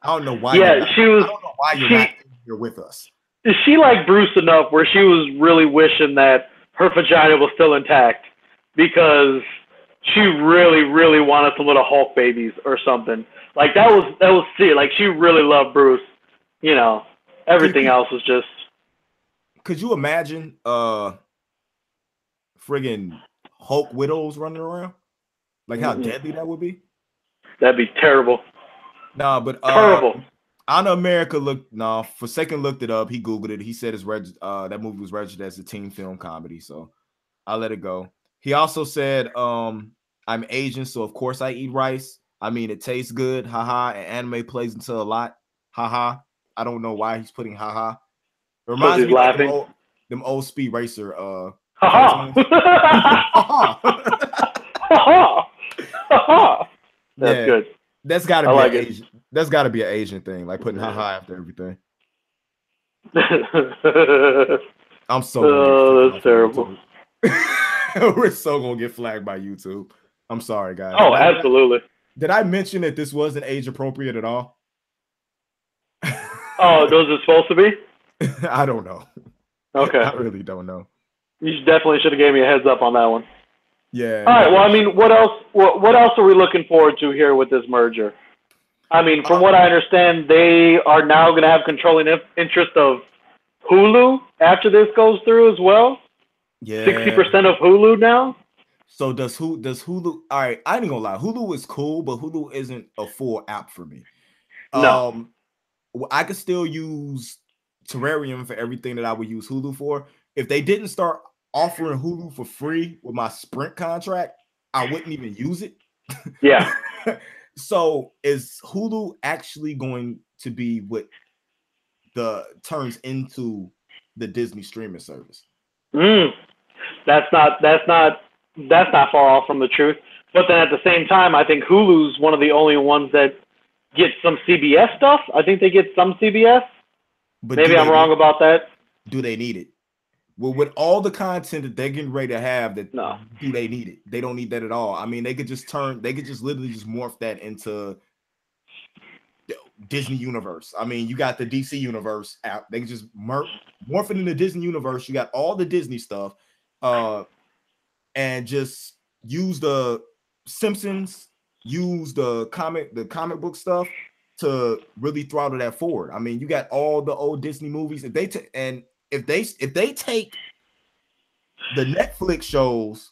I don't know why. I don't know why you're not here with us. She liked Bruce enough where she was really wishing that her vagina was still intact because she really, really wanted some little Hulk babies or something. Like that was see, like she really loved Bruce. You know, everything else was just. Could you imagine friggin' Hulk widows running around? Like how deadly that would be? That'd be terrible. Nah, but terrible. Honor America Forsaken looked it up. He Googled it. He said that movie was registered as a teen film comedy, so I'll let it go. He also said, I'm Asian, so of course I eat rice. I mean, it tastes good, haha, and anime plays into a lot, haha. I don't know why he's putting haha. It reminds me laughing. Like them old Speed Racer haha. That's good. That's gotta be like Asian. That's gotta be an Asian thing, like putting haha after everything. I'm so that's terrible. We're so gonna get flagged by YouTube. I'm sorry, guys. Oh, absolutely. Did I mention that this wasn't age appropriate at all? Oh, those are supposed to be? I don't know. Okay. I really don't know. You definitely should have gave me a heads up on that one. Yeah. All right. Well, I mean, what else? What else are we looking forward to here with this merger? I mean, from what I understand, they are now going to have controlling interest of Hulu after this goes through as well. Yeah. 60% of Hulu now. So does Hulu? All right, I ain't gonna lie. Hulu is cool, but Hulu isn't a full app for me. No. I could still use Terrarium for everything that I would use Hulu for. If they didn't start offering Hulu for free with my Sprint contract, I wouldn't even use it. Yeah. So is Hulu actually going to be what turns into the Disney streaming service? That's not far off from the truth. But then at the same time, I think Hulu's one of the only ones that get some CBS stuff. I think they get some CBS. But maybe I'm wrong about that. Do they need it? Well, with all the content that they're getting ready to have, do they need it? They don't need that at all. I mean, they could just literally just morph that into Disney universe. I mean, you got the DC universe app. They can just morph it into Disney universe. You got all the Disney stuff, and just use the Simpsons, use the comic book stuff to really throttle that forward. I mean, you got all the old Disney movies. If they take the Netflix shows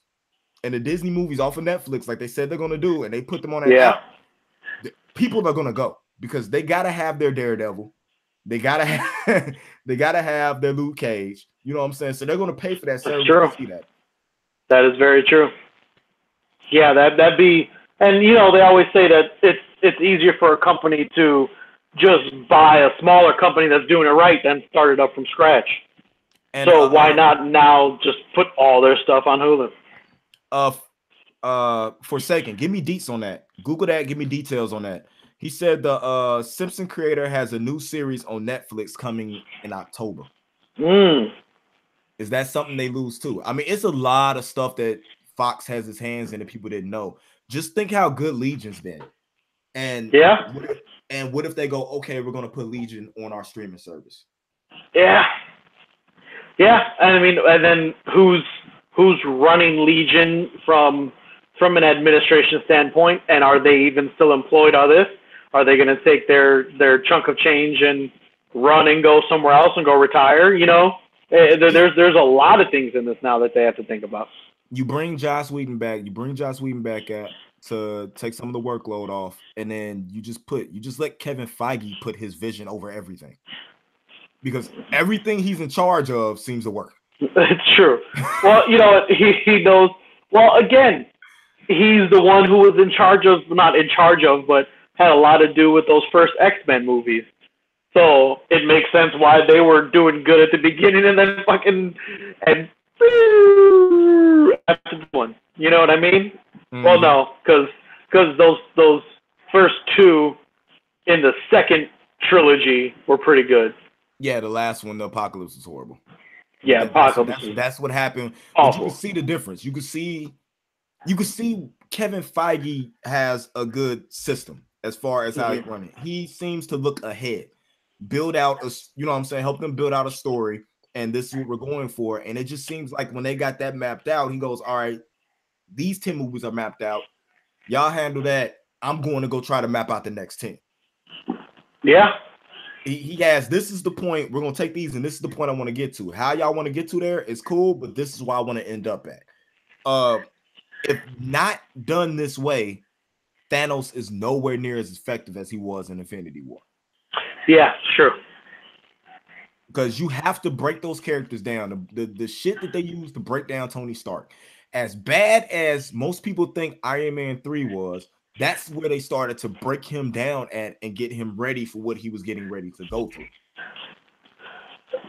and the Disney movies off of Netflix, like they said they're gonna do, and they put them on that app, people are gonna go because they gotta have their Daredevil, they gotta have their Luke Cage. You know what I'm saying? So they're gonna pay for that service to see that. That is very true. Yeah, that'd be, and you know they always say that it's easier for a company to just buy a smaller company that's doing it right than start it up from scratch. And, so why not now just put all their stuff on Hulu? Forsaken, give me deets on that. Google that. Give me details on that. He said the Simpson creator has a new series on Netflix coming in October. Is that something they lose too? I mean, it's a lot of stuff that Fox has his hands in that people didn't know. Just think how good Legion's been. And what if they go, okay, we're going to put Legion on our streaming service? Yeah. I mean, and then who's running Legion from an administration standpoint, and are they even still employed on this? Are they going to take their chunk of change and run and go somewhere else and go retire? You know, there's a lot of things in this now that they have to think about. You bring Joss Whedon back. To take some of the workload off, and then you just let Kevin Feige put his vision over everything, because everything he's in charge of seems to work. It's true. Well, you know, he knows. Well, again, he's the one who was not in charge of, but had a lot to do with those first X-Men movies. So it makes sense why they were doing good at the beginning and then after the one. You know what I mean? Mm-hmm. Well, no, because those first two in the second trilogy were pretty good. Yeah, the last one, the Apocalypse, was horrible. Yeah, Apocalypse. That's what happened. But you can see the difference. You can see Kevin Feige has a good system as far as how he run it. He seems to look ahead, build out help them build out a story, and this is what we're going for. And it just seems like when they got that mapped out, he goes, all right, these 10 movies are mapped out. Y'all handle that. I'm going to go try to map out the next 10. Yeah. He has, this is the point, we're going to take these, and this is the point I want to get to. How y'all want to get to there is cool, but this is where I want to end up at. If not done this way, Thanos is nowhere near as effective as he was in Infinity War. Yeah, sure. Because you have to break those characters down. The shit that they use to break down Tony Stark. As bad as most people think Iron Man 3 was, that's where they started to break him down at and get him ready for what he was getting ready to go through.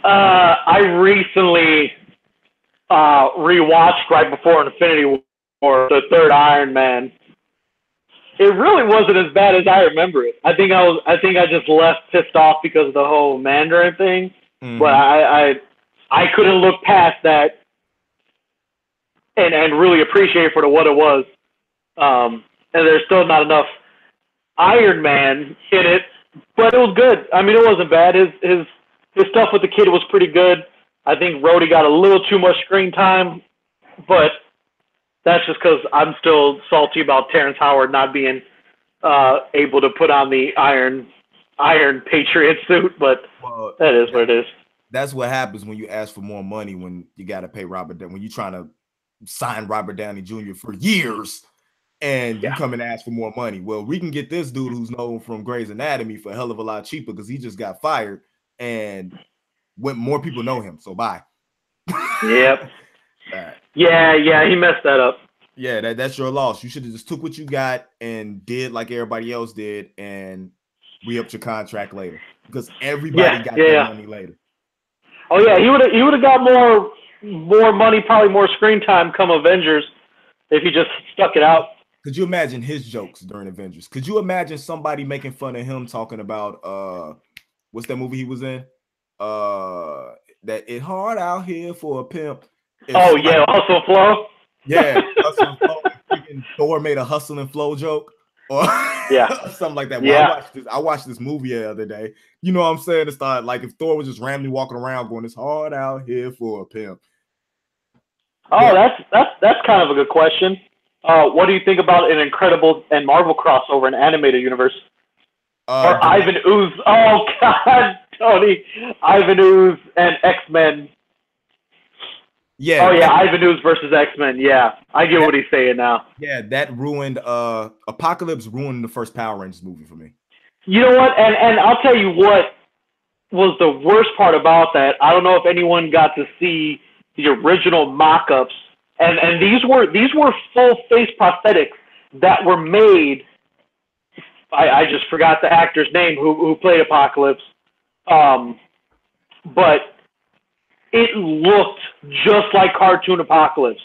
I recently rewatched right before Infinity War, the third Iron Man. It really wasn't as bad as I remember it. I think I just left pissed off because of the whole Mandarin thing. Mm-hmm. But I couldn't look past that and really appreciate it for what it was. And there's still not enough Iron Man in it, but it was good. I mean, it wasn't bad. His stuff with the kid was pretty good. I think Rhodey got a little too much screen time, but that's just because I'm still salty about Terrence Howard not being able to put on the Iron Patriot suit, but that is what it is. That's what happens when you ask for more money when you got to pay Robert Downey. When you're trying to sign Robert Downey Jr. for years and you come and ask for more money. Well, we can get this dude who's known from Grey's Anatomy for a hell of a lot cheaper because he just got fired and when more people know him. So bye. Yep. Right. Yeah, he messed that up. Yeah, that's your loss. You should have just took what you got and did like everybody else did and re-upped your contract later because everybody got their money later. Oh yeah, he would have got more money, probably more screen time come Avengers if he just stuck it out. Could you imagine his jokes during Avengers? Could you imagine somebody making fun of him talking about what's that movie he was in? That it hard out here for a pimp. Hustle and Flow. Yeah, Hustle and Flow. Freaking Thor made a Hustle and Flow joke. Or something like that. Well, I watched this movie the other day. You know what I'm saying? It's like if Thor was just randomly walking around going, "It's hard out here for a pimp." Oh, that's kind of a good question. What do you think about an Incredible and Marvel crossover in animated universe? Or Ivan Ooze? Oh God, Tony, Ivan Ooze and X-Men. Yeah. Oh yeah, Ivan Ooze versus X-Men. Yeah, I get what he's saying now. Yeah, that ruined. Apocalypse ruined the first Power Rangers movie for me. You know what? And I'll tell you what was the worst part about that. I don't know if anyone got to see the original mock-ups, and these were full face prosthetics that were made. I just forgot the actor's name who played Apocalypse, but it looked just like cartoon Apocalypse.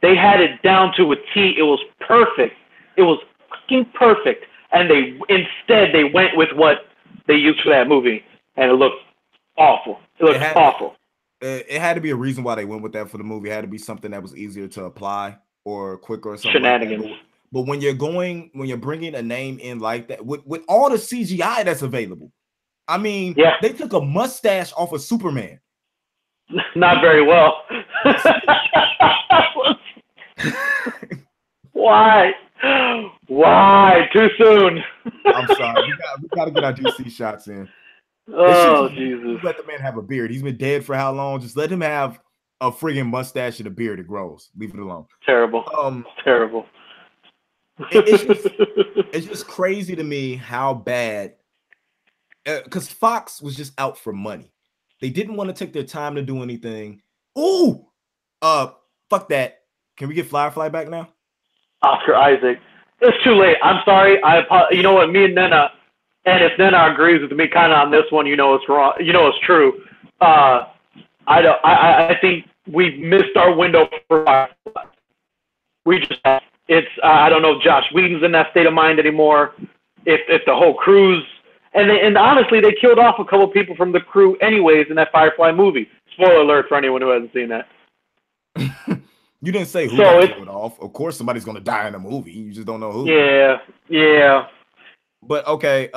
They had it down to a T. It was perfect. It was fucking perfect. And instead they went with what they used for that movie, and it looked awful. Awful. It had to be a reason why they went with that for the movie. It had to be something that was easier to apply or quicker or something. Shenanigans. Like that. But when you're bringing a name in like that with all the CGI that's available, I mean, they took a mustache off of Superman. Not very well. Why? Too soon? I'm sorry. We got to get our DC shots in. Oh, Jesus. Let the man have a beard. He's been dead for how long? Just let him have a friggin' mustache and a beard that grows. Leave it alone. Terrible. Terrible. It's just crazy to me how bad. Because Fox was just out for money. They didn't want to take their time to do anything. Ooh, fuck that. Can we get Firefly back now? Oscar Isaac. It's too late. I'm sorry. You know what? Me and Nena, and if Nena agrees with me kind of on this one, you know it's wrong. You know it's true. I think we've missed our window for Firefly. We just have. It's I don't know if Josh Whedon's in that state of mind anymore. If the whole crew's and honestly, they killed off a couple people from the crew anyways in that Firefly movie. Spoiler alert for anyone who hasn't seen that. You didn't say who got killed off. Of course, somebody's going to die in a movie. You just don't know who. Yeah. But okay,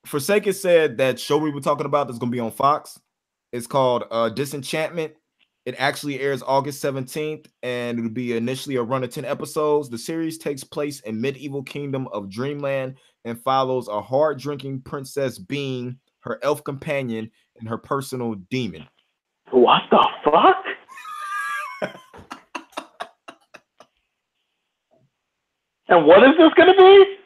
Forsaken said that show we were talking about that's going to be on Fox. It's called Disenchantment. It actually airs August 17th, and it'll be initially a run of 10 episodes. The series takes place in medieval kingdom of Dreamland and follows a hard-drinking Princess Bean, her elf companion, and her personal demon. What the fuck? And what is this gonna be?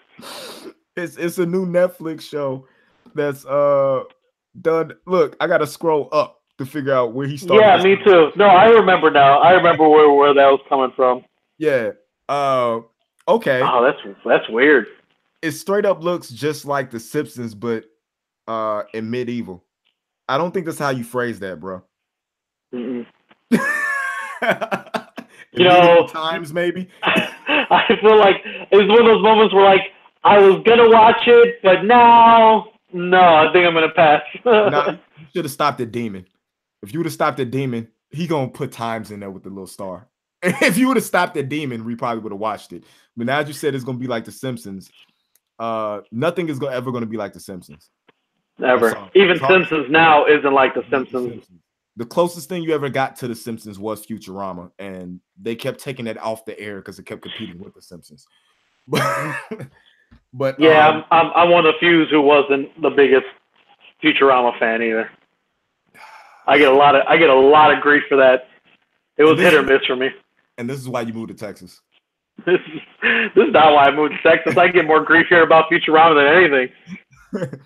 It's a new Netflix show that's done. Look, I gotta scroll up to figure out where he started. Yeah, me too. No, I remember now. I remember where that was coming from. Yeah. Okay. Oh, that's weird. It straight up looks just like The Simpsons, but in medieval. I don't think that's how you phrase that, bro. Mm-mm. You know, times maybe. I feel like it's one of those moments where like I was gonna watch it, but now no, I think I'm gonna pass. Nah, you should have stopped at Demon. If you would have stopped at Demon, he gonna put times in there with the little star. If you would have stopped at Demon, we probably would have watched it. But now you said it's gonna be like The Simpsons. Nothing is ever gonna be like The Simpsons. Never. Even Simpsons now isn't like The Simpsons. The closest thing you ever got to The Simpsons was Futurama, and they kept taking it off the air because it kept competing with The Simpsons. But yeah, I'm one of the few who wasn't the biggest Futurama fan either. I get a lot of grief for that. It was hit or miss for me. And this is why you moved to Texas. This is not why I moved to Texas. I get more grief here about Futurama than anything.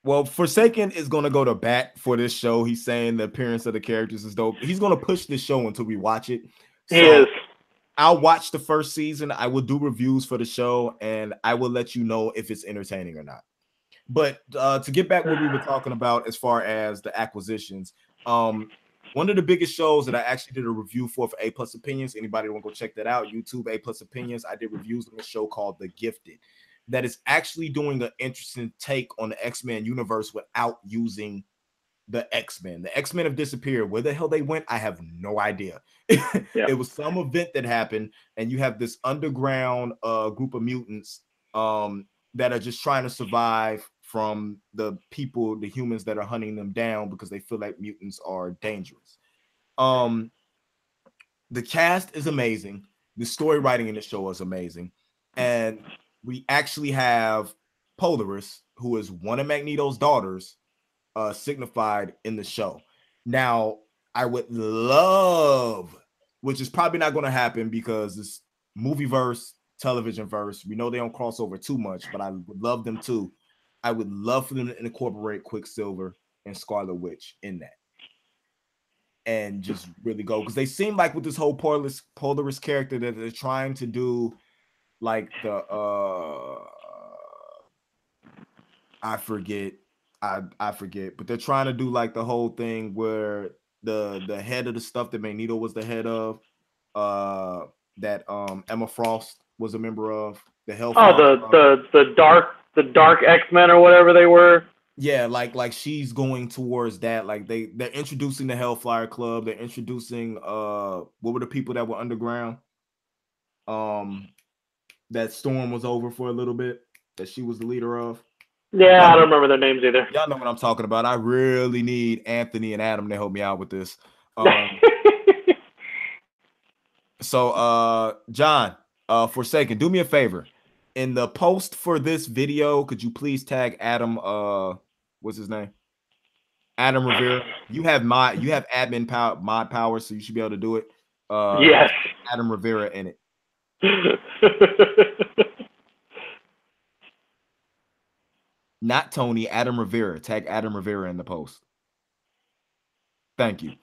Well, Forsaken is going to go to bat for this show. He's saying the appearance of the characters is dope. He's going to push this show until we watch it. So he is. I'll watch the first season. I will do reviews for the show, and I will let you know if it's entertaining or not. But to get back what we were talking about as far as the acquisitions, one of the biggest shows that I actually did a review for A Plus Opinions. Anybody want to go check that out? YouTube A Plus Opinions. I did reviews on a show called The Gifted that is actually doing an interesting take on the X-Men universe without using the X-Men. The X-Men have disappeared. Where the hell they went, I have no idea. Yeah. It was some event that happened, and you have this underground group of mutants that are just trying to survive from the people, the humans that are hunting them down because they feel like mutants are dangerous. The cast is amazing. The story writing in the show is amazing. And we actually have Polaris, who is one of Magneto's daughters, signified in the show. Now, I would love, which is probably not going to happen because this movie verse, television verse, we know they don't cross over too much, but I would love them too. I would love for them to incorporate Quicksilver and Scarlet Witch in that. And just really go, because they seem like with this whole Polaris character that they're trying to do like the I forget, but they're trying to do like the whole thing where the head of the stuff that Magneto was the head of, that Emma Frost was a member of, the Hellfire. Oh, the dark X-Men or whatever they were. Yeah, like she's going towards that. Like they're introducing the Hellfire Club. They're introducing what were the people that were underground? That Storm was over for a little bit, that she was the leader of. Yeah, I don't remember their names either. Y'all know what I'm talking about. I really need Anthony and Adam to help me out with this. So, John, Forsaken, do me a favor. In the post for this video, could you please tag Adam? What's his name? Adam Rivera. You have admin power, mod power, so you should be able to do it. Yes. Adam Rivera in it. Not Tony, Adam Rivera. Tag Adam Rivera in the post. Thank you.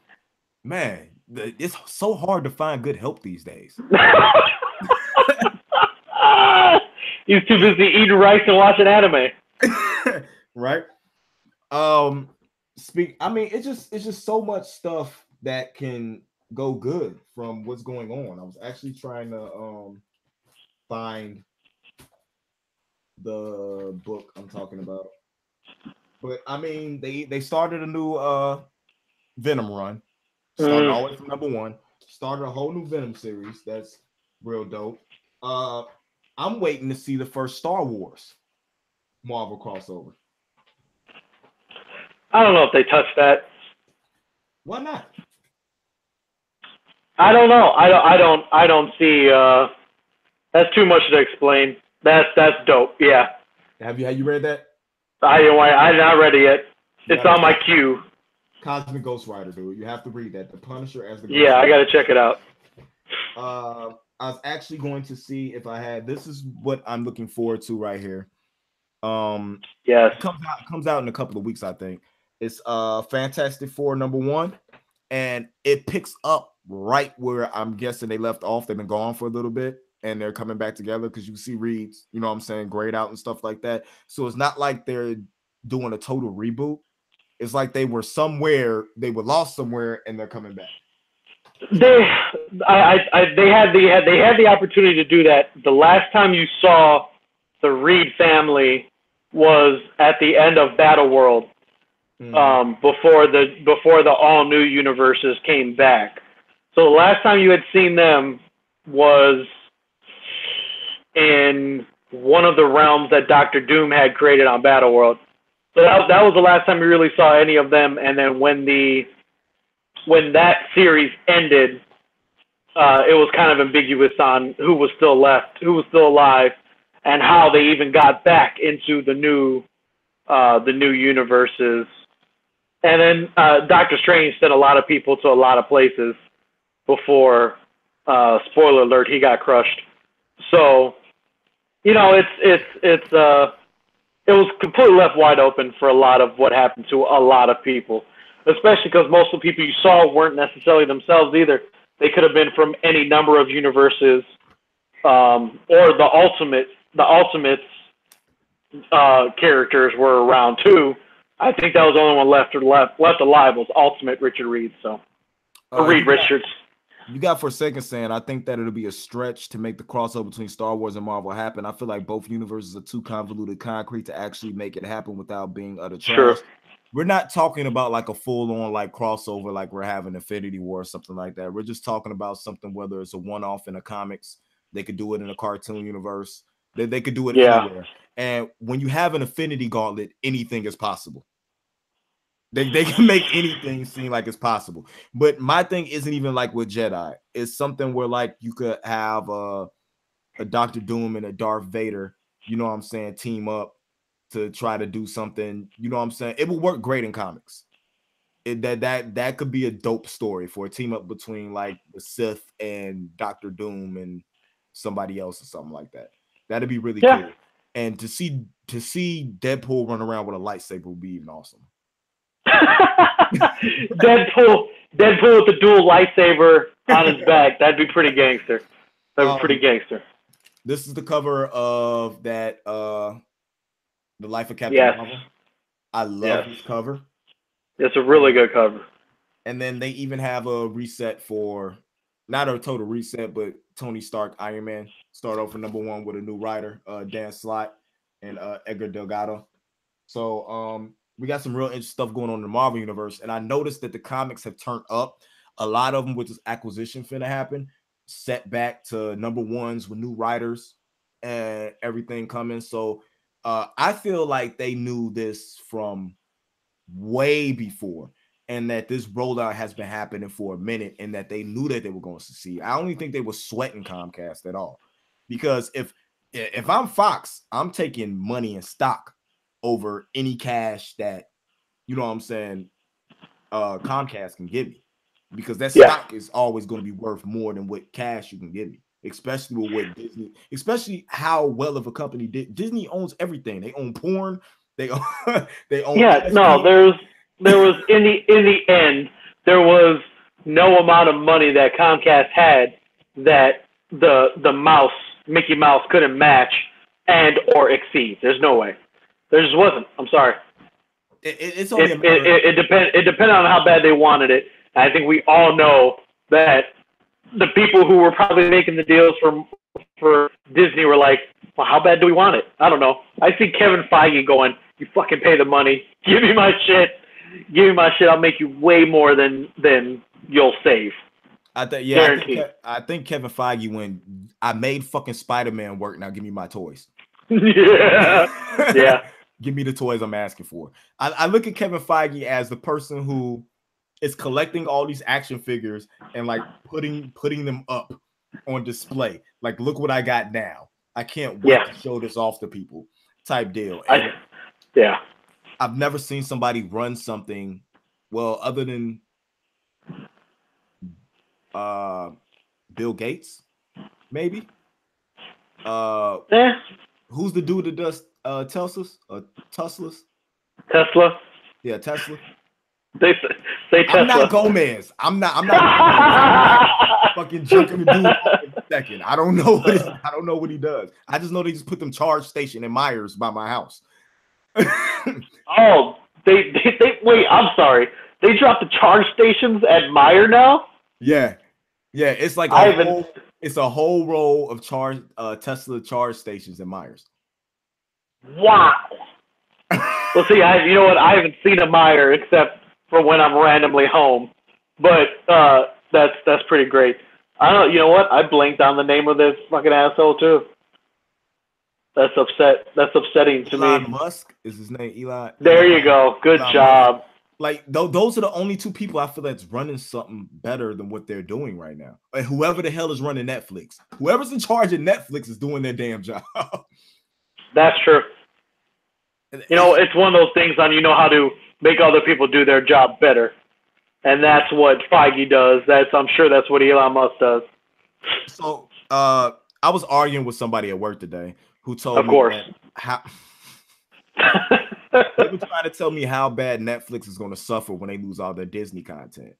Man, it's so hard to find good help these days. He's too busy eating rice and watching anime. Right? It's just so much stuff that can go good from what's going on. I was actually trying to find the book I'm talking about. But I mean, they started a new Venom run. Started all the way from #1. Started a whole new Venom series. That's real dope. I'm waiting to see the first Star Wars Marvel crossover. I don't know if they touched that. Why not? I don't know. I don't see. That's too much to explain. That's dope. Yeah. Have you read that? I not read it yet. You It's got on my queue. Cosmic Ghost Rider, dude. You have to read that. The Punisher as the Ghost Yeah, I Rider. gotta check it out. I was actually going to see if I had. This is what I'm looking forward to right here. Um, Yes. it comes out in a couple of weeks, I think. It's Fantastic Four #1, and it picks up right where I'm guessing they left off. They've been gone for a little bit, and they're coming back together because you see Reed's, you know what I'm saying, grayed out and stuff like that. So it's not like they're doing a total reboot. It's like they were somewhere, they were lost somewhere, and they're coming back. They, they had the opportunity to do that. The last time you saw the Reed family was at the end of Battle World, before the all new universes came back. So the last time you had seen them was in one of the realms that Doctor Doom had created on Battle World. So that was the last time we really saw any of them. And then when that series ended, it was kind of ambiguous on who was still left, who was still alive, and how they even got back into the new universes. And then Doctor Strange sent a lot of people to a lot of places before, spoiler alert, he got crushed. So, you know, it was completely left wide open for a lot of what happened to a lot of people, especially because most of the people you saw weren't necessarily themselves either. They could have been from any number of universes, or the Ultimates characters were around too. I think that was the only one left alive was Ultimate Richard Reed. So, or Reed Richards. You got for a second saying I think that it'll be a stretch to make the crossover between Star Wars and Marvel happen. I feel like both universes are too convoluted concrete to actually make it happen without being utter trash. Sure. We're not talking about like a full-on like crossover like we're having Infinity War or something like that. We're just talking about something, whether it's a one-off in the comics, they could do it in a cartoon universe, they could do it anywhere. And when you have an Infinity Gauntlet, anything is possible. They can make anything seem like it's possible. But my thing isn't even like with Jedi. It's something where like you could have a Doctor Doom and a Darth Vader, you know what I'm saying, team up to try to do something, you know what I'm saying? It would work great in comics. That could be a dope story for a team up between like the Sith and Doctor Doom and somebody else or something like that. That'd be really cool. And to see Deadpool run around with a lightsaber would be even awesome. Deadpool with the dual lightsaber on his back. That'd be pretty gangster. That'd be pretty gangster. This is the cover of that The Life of Captain Marvel. I love this cover. It's a really good cover. And then they even have a reset for, not a total reset, but Tony Stark Iron Man start off for #1 with a new writer, Dan Slott and Edgar Delgado. So we got some real interesting stuff going on in the Marvel universe. And I noticed that the comics have turned up. A lot of them with this acquisition finna happen, set back to #1s with new writers and everything coming. So I feel like they knew this from way before, and that this rollout has been happening for a minute, and that they knew that they were going to succeed. I don't even think they were sweating Comcast at all, because if I'm Fox, I'm taking money in stock over any cash that, you know what I'm saying, Comcast can give me, because that stock is always going to be worth more than what cash you can give me, especially with what Disney, especially how well of a company Disney owns everything. They own porn. They own there was in the end, there was no amount of money that Comcast had that the Mickey Mouse couldn't match and or exceed. There's no way. There just wasn't. I'm sorry. It's only it depended on how bad they wanted it. And I think we all know that the people who were probably making the deals for Disney were like, well, how bad do we want it? I don't know. I see Kevin Feige going, you fucking pay the money. Give me my shit. I'll make you way more than you'll save. I think Kevin Feige went, I made fucking Spider-Man work. Now give me my toys. Yeah. Give me the toys I'm asking for. I look at Kevin Feige as the person who is collecting all these action figures and like putting them up on display. Like, look what I got now. I can't wait to show this off to people. Type deal. And I've never seen somebody run something other than Bill Gates, maybe. Who's the dude that does Teslas? Tesla. Yeah, Tesla. They say Tesla. I'm not Gomez. I'm not Gomez. I'm not fucking jumping the dude in a second. I don't know what he does. I just know they just put them charge station in Myers by my house. Oh, they wait. I'm sorry. They dropped the charge stations at Meyer now. Yeah. It's like it's a whole row of Tesla charge stations in Myers. Wow. Well, see, you know what? I haven't seen a Meyer except for when I'm randomly home, but that's pretty great. I don't. You know what? I blanked on the name of this fucking asshole too. That's upsetting to me. Elon Musk is his name. Elon. There you go. Good job. Musk. Like those are the only two people I feel that's running something better than what they're doing right now. And whoever the hell is running Netflix, whoever's in charge of Netflix is doing their damn job. That's true. You know, it's one of those things on how to make other people do their job better. And that's what Feige does. I'm sure that's what Elon Musk does. So I was arguing with somebody at work today who told me how they were trying to tell me how bad Netflix is going to suffer when they lose all their Disney content.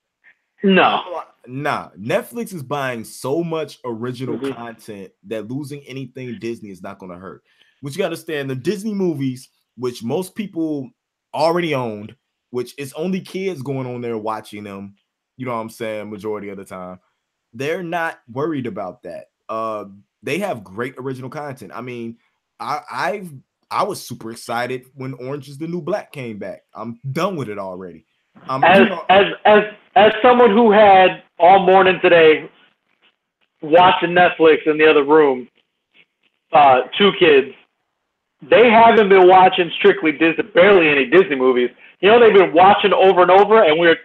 No. Nah. Netflix is buying so much original content that losing anything Disney is not going to hurt. Which you got to understand, the Disney movies, which most people already owned, which it's only kids going on there watching them, you know what I'm saying, majority of the time, they're not worried about that. They have great original content. I mean, I was super excited when Orange is the New Black came back. I'm done with it already. As someone who had all morning today watching Netflix in the other room, 2 kids, they haven't been watching strictly Disney, barely any Disney movies. You know, they've been watching over and over, and we're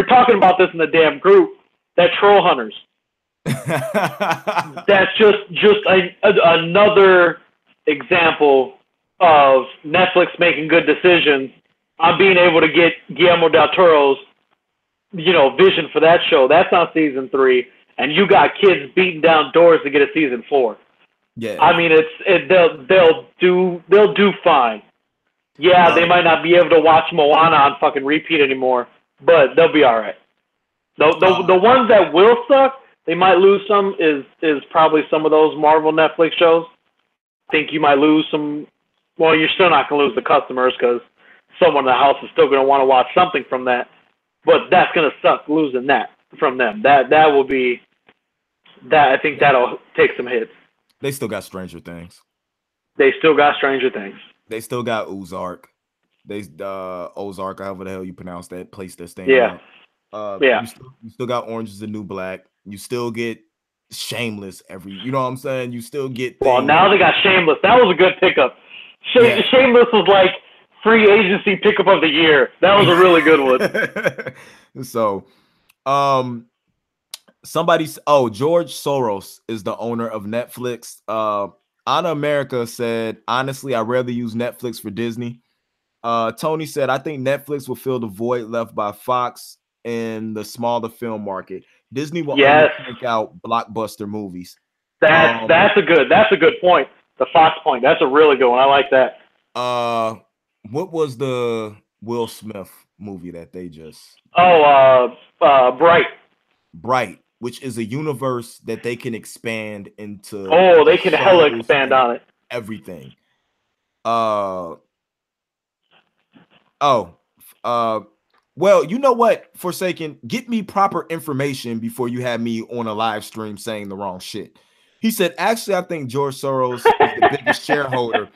talking about this in the damn group, that Troll Hunters. That's just another example of Netflix making good decisions on being able to get Guillermo del Toro's, vision for that show. That's on season 3, and you got kids beating down doors to get a season 4. Yeah, I mean, they'll do fine. Yeah, they might not be able to watch Moana on fucking repeat anymore, but they'll be all right. The ones that will suck, they might lose some, is probably some of those Marvel Netflix shows. I think you might lose some. Well, you're still not going to lose the customers because someone in the house is still going to want to watch something from that. But that's going to suck losing that from them. That will be that. I think that'll take some hits. They still got Stranger Things. They still got Stranger Things. They still got Ozark. Ozark, however the hell you pronounce that place they're staying at. You still got Orange is the New Black. You still get Shameless you know what I'm saying? You still get things. Well, now they got Shameless. That was a good pickup. Shameless was like free agency pickup of the year. That was a really good one. So, George Soros is the owner of Netflix. Anna America said, honestly, I rarely use Netflix for Disney. Tony said, I think Netflix will fill the void left by Fox in the smaller film market. Disney will only take out blockbuster movies. That's a good point. The Fox point. That's a really good one. I like that. What was the Will Smith movie that they just? Bright. Bright, which is a universe that they can expand into. Oh, they can hella expand on it. Everything. Well, you know what, Forsaken, get me proper information before you have me on a live stream saying the wrong shit. He said, actually, I think George Soros is the biggest shareholder.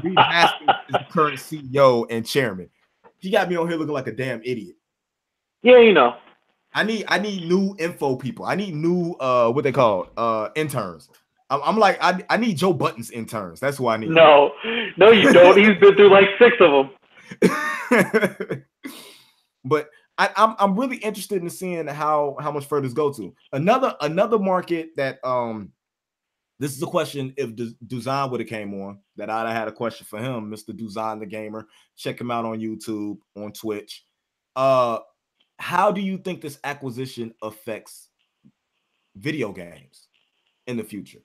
Reed Hastings is the current CEO and chairman. He got me on here looking like a damn idiot. Yeah, you know. I need new info people. I need new what they call interns. I'm like, I need Joe Button's interns. That's who I need. No, you don't. He's been through like 6 of them. But I'm really interested in seeing how much further this go to. Another market that this is a question if Duzan would have came on that I'd have had a question for him, Mr. Duzan the Gamer. Check him out on YouTube, on Twitch. How do you think this acquisition affects video games in the future?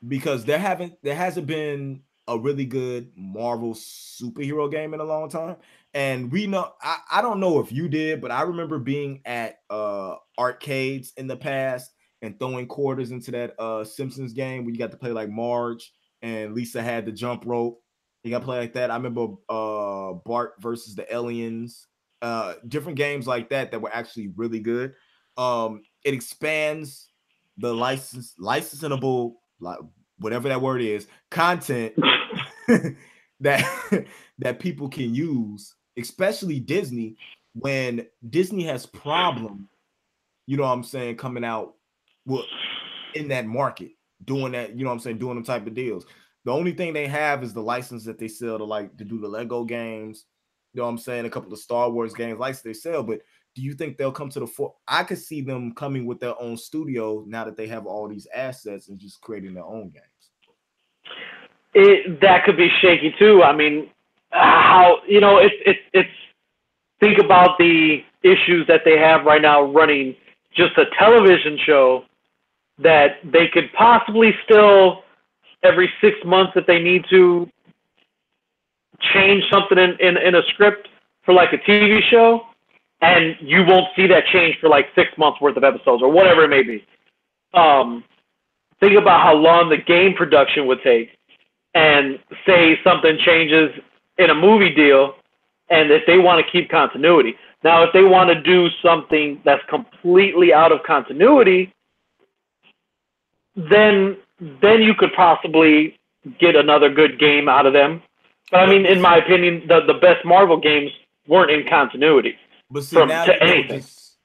Because there hasn't been a really good Marvel superhero game in a long time. And we know, I don't know if you did, but I remember being at arcades in the past and throwing quarters into that Simpsons game where you got to play like Marge and Lisa had the jump rope. You got to play like that. I remember Bart versus the Aliens, different games like that were actually really good. It expands the licensable, whatever that word is, content that people can use, especially Disney, when Disney has problem, you know what I'm saying, coming out in that market, doing that, you know what I'm saying, doing them type of deals. The only thing they have is the license that they sell to do the Lego games, you know what I'm saying, a couple of Star Wars games license they sell, but do you think they'll come to the fore? I could see them coming with their own studio now that they have all these assets and just creating their own games. That could be shaky too. I mean, how it's think about the issues that they have right now running just a television show that they could possibly still every 6 months if they need to change something in a script for like a TV show, and you won't see that change for like 6 months worth of episodes or whatever it may be. Think about how long the game production would take, and say something changes in a movie deal, and if they want to keep continuity. Now, if they want to do something that's completely out of continuity, then you could possibly get another good game out of them. But I mean, in my opinion, the best Marvel games weren't in continuity. But see,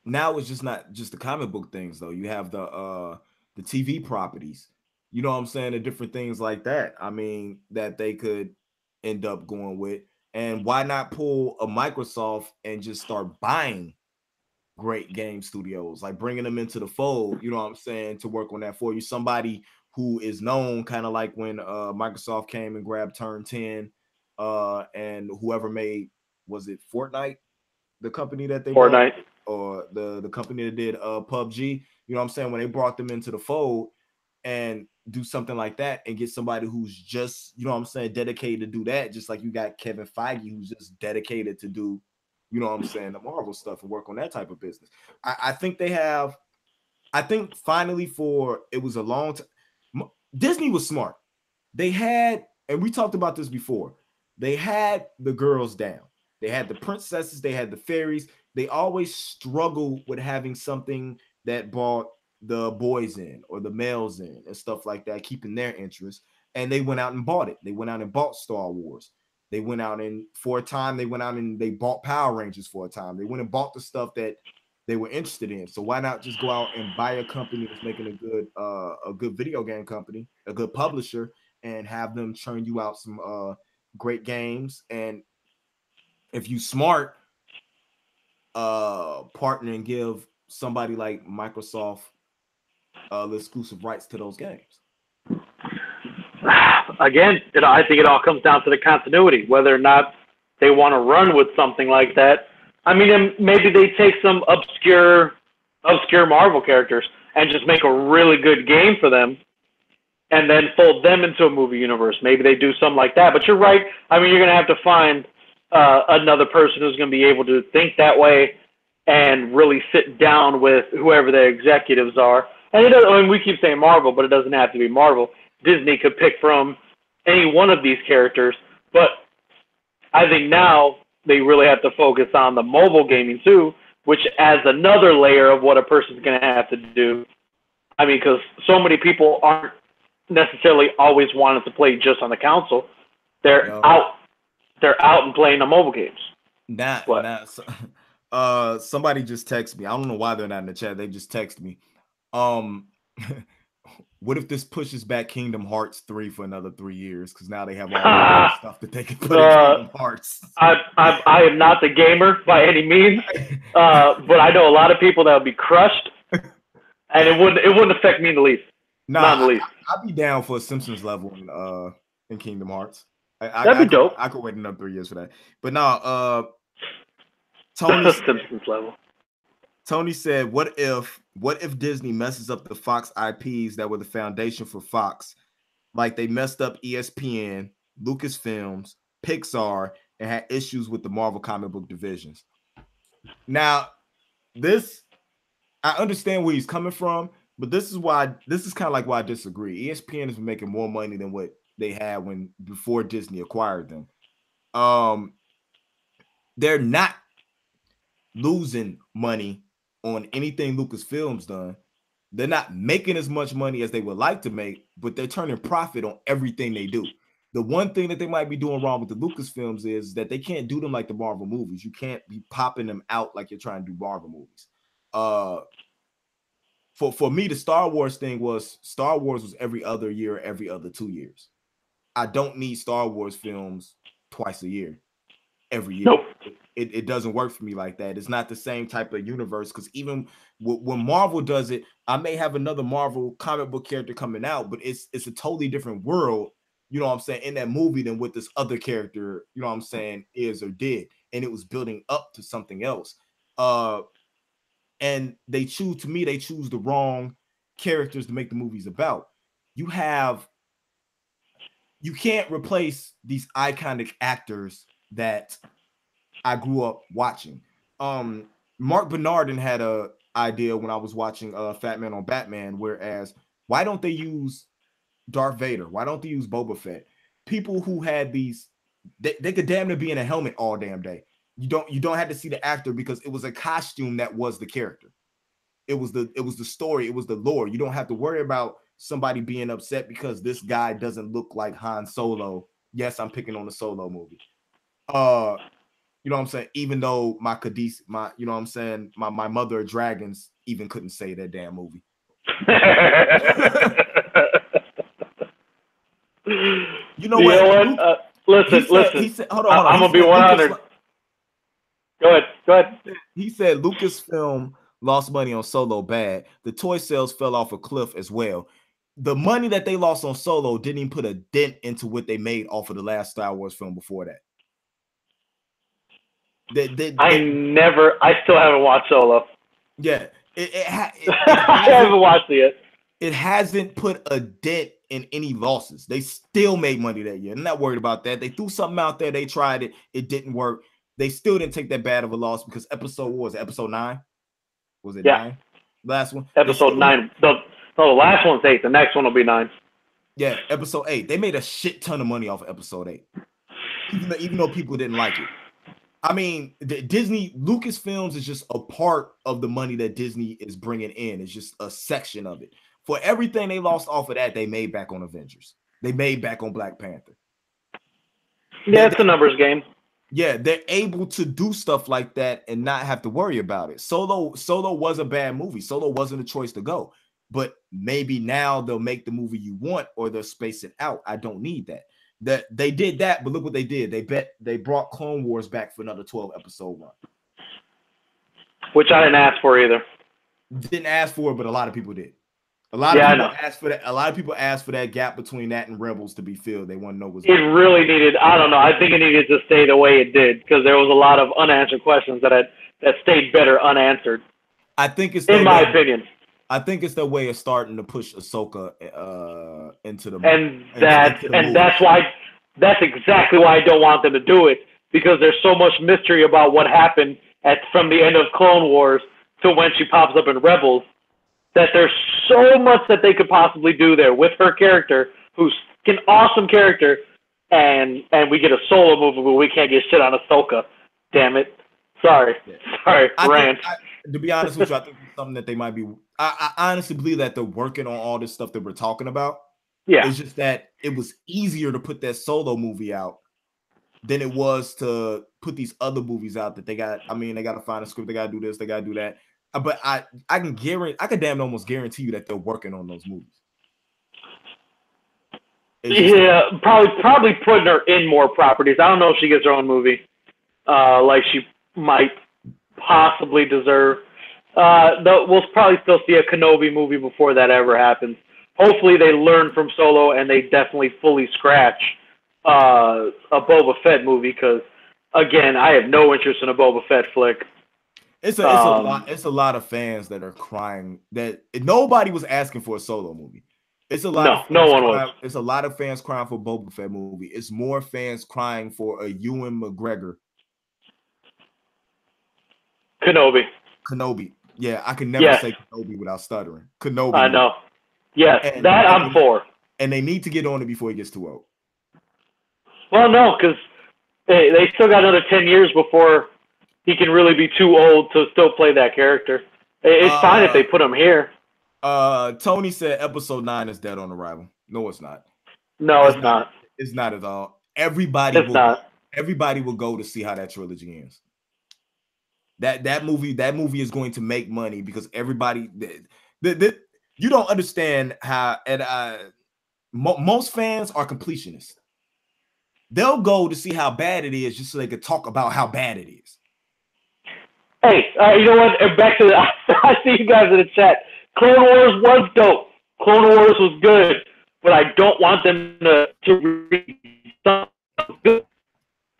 now it's just not just the comic book things though. You have the TV properties. You know what I'm saying? The different things like that. I mean, that they could end up going with. And why not pull a Microsoft and just start buying great game studios, like bringing them into the fold, you know what I'm saying, to work on that for you. Somebody who is known, kind of like when Microsoft came and grabbed Turn 10 and whoever made, was it Fortnite, the company that they Fortnite bought, or the company that did PUBG, you know what I'm saying, when they brought them into the fold and do something like that and get somebody who's just, you know what I'm saying, dedicated to do that, just like you got Kevin Feige who's just dedicated to do, you know what I'm saying, the Marvel stuff and work on that type of business. I think they have, I think finally it was a long time. Disney was smart. They had, and we talked about this before, they had the girls down. They had the princesses, they had the fairies. They always struggled with having something that brought the boys in or the males in and stuff like that, keeping their interest. And they went out and bought it. They went out and bought Star Wars. They went out and for a time, they went out and they bought Power Rangers for a time. They went and bought the stuff that they were interested in. So why not just go out and buy a company that's making a good video game company, a good publisher, and have them churn you out some great games. And if you smart, partner and give somebody like Microsoft the exclusive rights to those games. Again, I think it all comes down to the continuity, whether or not they want to run with something like that. I mean, maybe they take some obscure Marvel characters and just make a really good game for them and then fold them into a movie universe. Maybe they do something like that. But you're right. I mean, you're going to have to find another person who's going to be able to think that way and really sit down with whoever their executives are. And it doesn't, I mean, we keep saying Marvel, but it doesn't have to be Marvel. Disney could pick from any one of these characters. But I think now they really have to focus on the mobile gaming too, which adds another layer of what a person's going to have to do. I mean, because so many people aren't necessarily always wanting to play just on the console. They're out and playing the mobile games. Somebody just texted me. I don't know why they're not in the chat. They just texted me. what if this pushes back Kingdom Hearts 3 for another 3 years? Because now they have all the stuff that they can put in Kingdom Hearts. I am not the gamer by any means, but I know a lot of people that would be crushed, and it wouldn't affect me in the least. Nah, not in the least. I'd be down for a Simpsons level in Kingdom Hearts. That'd be dope. I could wait another 3 years for that. But no, Tony Simpsons level. Tony said, what if Disney messes up the Fox IPs that were the foundation for Fox, like they messed up ESPN, Lucasfilms, Pixar, and had issues with the Marvel comic book divisions? Now, I understand where he's coming from, but this is kind of like why I disagree. ESPN has been making more money than what they had before Disney acquired them. They're not losing money on anything Lucasfilm's done. They're not making as much money as they would like to make, but they're turning profit on everything they do. The one thing that they might be doing wrong with the Lucasfilms is that they can't do them like the Marvel movies. You can't be popping them out like you're trying to do Marvel movies. For me, the Star Wars was every other year, every other 2 years. I don't need Star Wars films twice a year, every year. Nope. It doesn't work for me like that. It's not the same type of universe, because even when Marvel does it, I may have another Marvel comic book character coming out, but it's a totally different world, you know what I'm saying, in that movie than what this other character, you know what I'm saying, is or did. And it was building up to something else. And they choose the wrong characters to make the movies about. You can't replace these iconic actors that I grew up watching. Mark Bernardin had a idea when I was watching Fat Man on Batman, whereas why don't they use Darth Vader? Why don't they use Boba Fett? People who had these, they could damn near be in a helmet all damn day. You don't have to see the actor, because it was a costume that was the character. It was the story, it was the lore. You don't have to worry about somebody being upset because this guy doesn't look like Han Solo. Yes, I'm picking on the Solo movie. You know what I'm saying? Even though you know what I'm saying, my Mother of Dragons even couldn't say that damn movie. You know what? Listen. He said, hold on. I'm gonna be 100. Go ahead. He said Lucasfilm lost money on Solo bad. The toy sales fell off a cliff as well. The money that they lost on Solo didn't even put a dent into what they made off of the last Star Wars film before that. I still haven't watched Solo. Yeah, I haven't watched it yet. It hasn't put a dent in any losses. They still made money that year. I'm not worried about that. They threw something out there. They tried it. It didn't work. They still didn't take that bad of a loss, because episode 9? Was it 9? Last one? Episode 9. No, the last one's 8. The next one will be 9. Yeah, episode 8. They made a shit ton of money off of episode 8. Even though people didn't like it. I mean, Lucasfilms is just a part of the money that Disney is bringing in. It's just a section of it. For everything they lost off of that, they made back on Avengers. They made back on Black Panther. Yeah, it's a numbers game. Yeah, they're able to do stuff like that and not have to worry about it. Solo was a bad movie. Solo wasn't a choice to go. But maybe now they'll make the movie you want, or they'll space it out. I don't need that. That they did that, but look what they did. They brought Clone Wars back for another 12 episode run. Which I didn't ask for either. Didn't ask for it, but a lot of people did. A lot of people asked for that. A lot of people asked for that gap between that and Rebels to be filled. They want to know what's it really needed. I don't know. I think it needed to stay the way it did, because there was a lot of unanswered questions that stayed better unanswered. I think it's in my opinion. I think it's their way of starting to push Ahsoka into the that's exactly why I don't want them to do it, because there's so much mystery about what happened from the end of Clone Wars to when she pops up in Rebels, that there's so much that they could possibly do there with her character, who's an awesome character, and we get a Solo movie where we can't get shit on Ahsoka. Damn it. Sorry, rant. To be honest with you, I think it's something that they might be. I honestly believe that they're working on all this stuff that we're talking about. Yeah, it's just that it was easier to put that Solo movie out than it was to put these other movies out that they got. I mean, they got to find a script. They got to do this. They got to do that. But I can almost guarantee you that they're working on those movies. Yeah, probably putting her in more properties. I don't know if she gets her own movie, like she might possibly deserve. Though we'll probably still see a Kenobi movie before that ever happens. Hopefully, they learn from Solo and they definitely fully scratch a Boba Fett movie. Because again, I have no interest in a Boba Fett flick. It's a lot of fans that are crying that nobody was asking for a Solo movie. It's a lot of fans no one crying, was. it's a lot of fans crying for Boba Fett movie. It's more fans crying for a Ewan McGregor Kenobi. Yeah, I can never Yes, say Kenobi without stuttering. Kenobi I movie. know. Yes, that I'm for. And they need to get on it before it gets too old. Well, no, because they still got another 10 years before he can really be too old to still play that character. It's fine if they put him here. Tony said episode 9 is dead on arrival. No, it's not. No, it's not. It's not at all. Everybody will go to see how that trilogy ends. That movie is going to make money because everybody you don't understand how most fans are completionists. They'll go to see how bad it is just so they could talk about how bad it is. Hey, you know what? Back to I see you guys in the chat. Clone Wars was dope. Clone Wars was good, but I don't want them to read something good.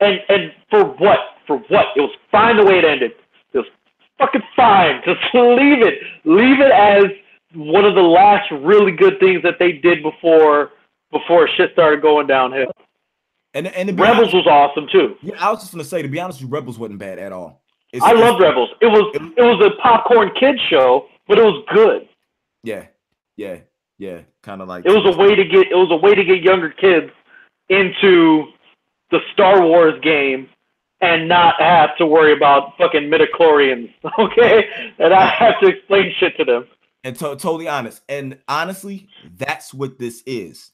And for what? For what? It was fine the way it ended. It was fucking fine. Just leave it. Leave it as one of the last really good things that they did before shit started going downhill. And Rebels was awesome too. Yeah, I was just gonna say, to be honest with you, Rebels wasn't bad at all. I loved Rebels. It was a popcorn kid show, but it was good. Yeah, kind of like it was a way to get younger kids into the Star Wars game and not have to worry about fucking midichlorians, okay? And I have to explain shit to them. And totally honest. And honestly, that's what this is.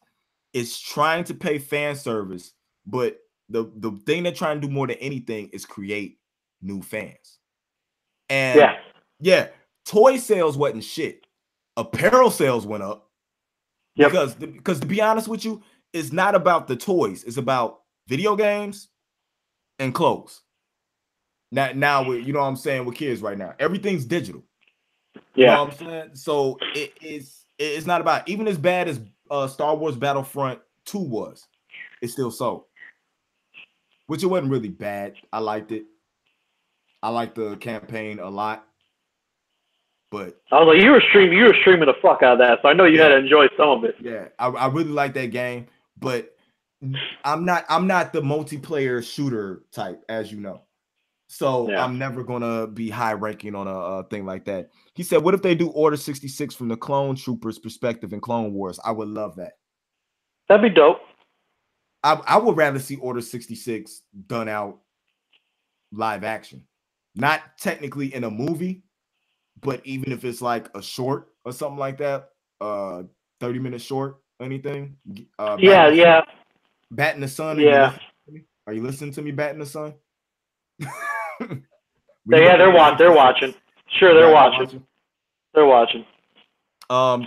It's trying to pay fan service, but the thing they're trying to do more than anything is create new fans. And yeah, toy sales wasn't shit. Apparel sales went up. Yep. Because to be honest with you, it's not about the toys. It's about video games and clothes. Now you know what I'm saying, with kids right now, everything's digital. You know what I'm saying? So it's not about, even as bad as Star Wars Battlefront 2 was, it still sold. Which it wasn't really bad. I liked it. I liked the campaign a lot. But I was like, you were streaming the fuck out of that, so I know you had to enjoy some of it. Yeah, I really like that game, but I'm not the multiplayer shooter type, as you know. So I'm never gonna be high ranking on a thing like that. He said, "What if they do Order 66 from the Clone Troopers' perspective in Clone Wars?" I would love that. That'd be dope. I would rather see Order 66 done out live action, not technically in a movie, but even if it's like a short or something like that, 30-minute short, anything. Bat in the Sun. Are you listening to me, Bat in the Sun? They're watching. Sure, they're watching. They're watching.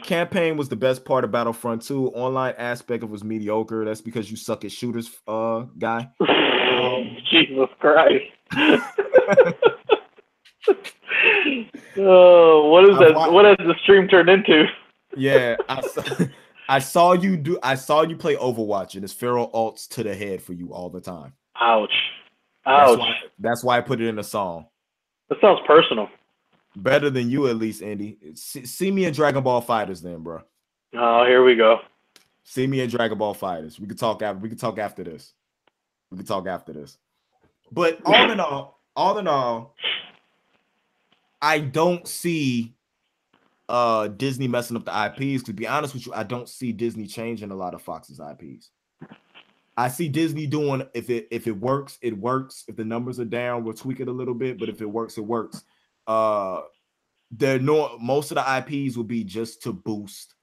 Campaign was the best part of Battlefront 2. Online aspect of it was mediocre. That's because you suck at shooters, guy. Jesus Christ. Oh, what is that? What has the stream turned into? Yeah, I saw you play Overwatch, and it's feral alts to the head for you all the time. Ouch. That's why I put it in a song. That sounds personal. Better than you, at least, Andy. See me in Dragon Ball Fighters, then, bro. Oh, here we go. See me in Dragon Ball Fighters. We can talk after this. But all in all, I don't see Disney messing up the IPs. To be honest with you, I don't see Disney changing a lot of Fox's IPs. I see Disney doing, if it works, it works. If the numbers are down, we'll tweak it a little bit. But if it works, it works. Most of the IPs will be just to boost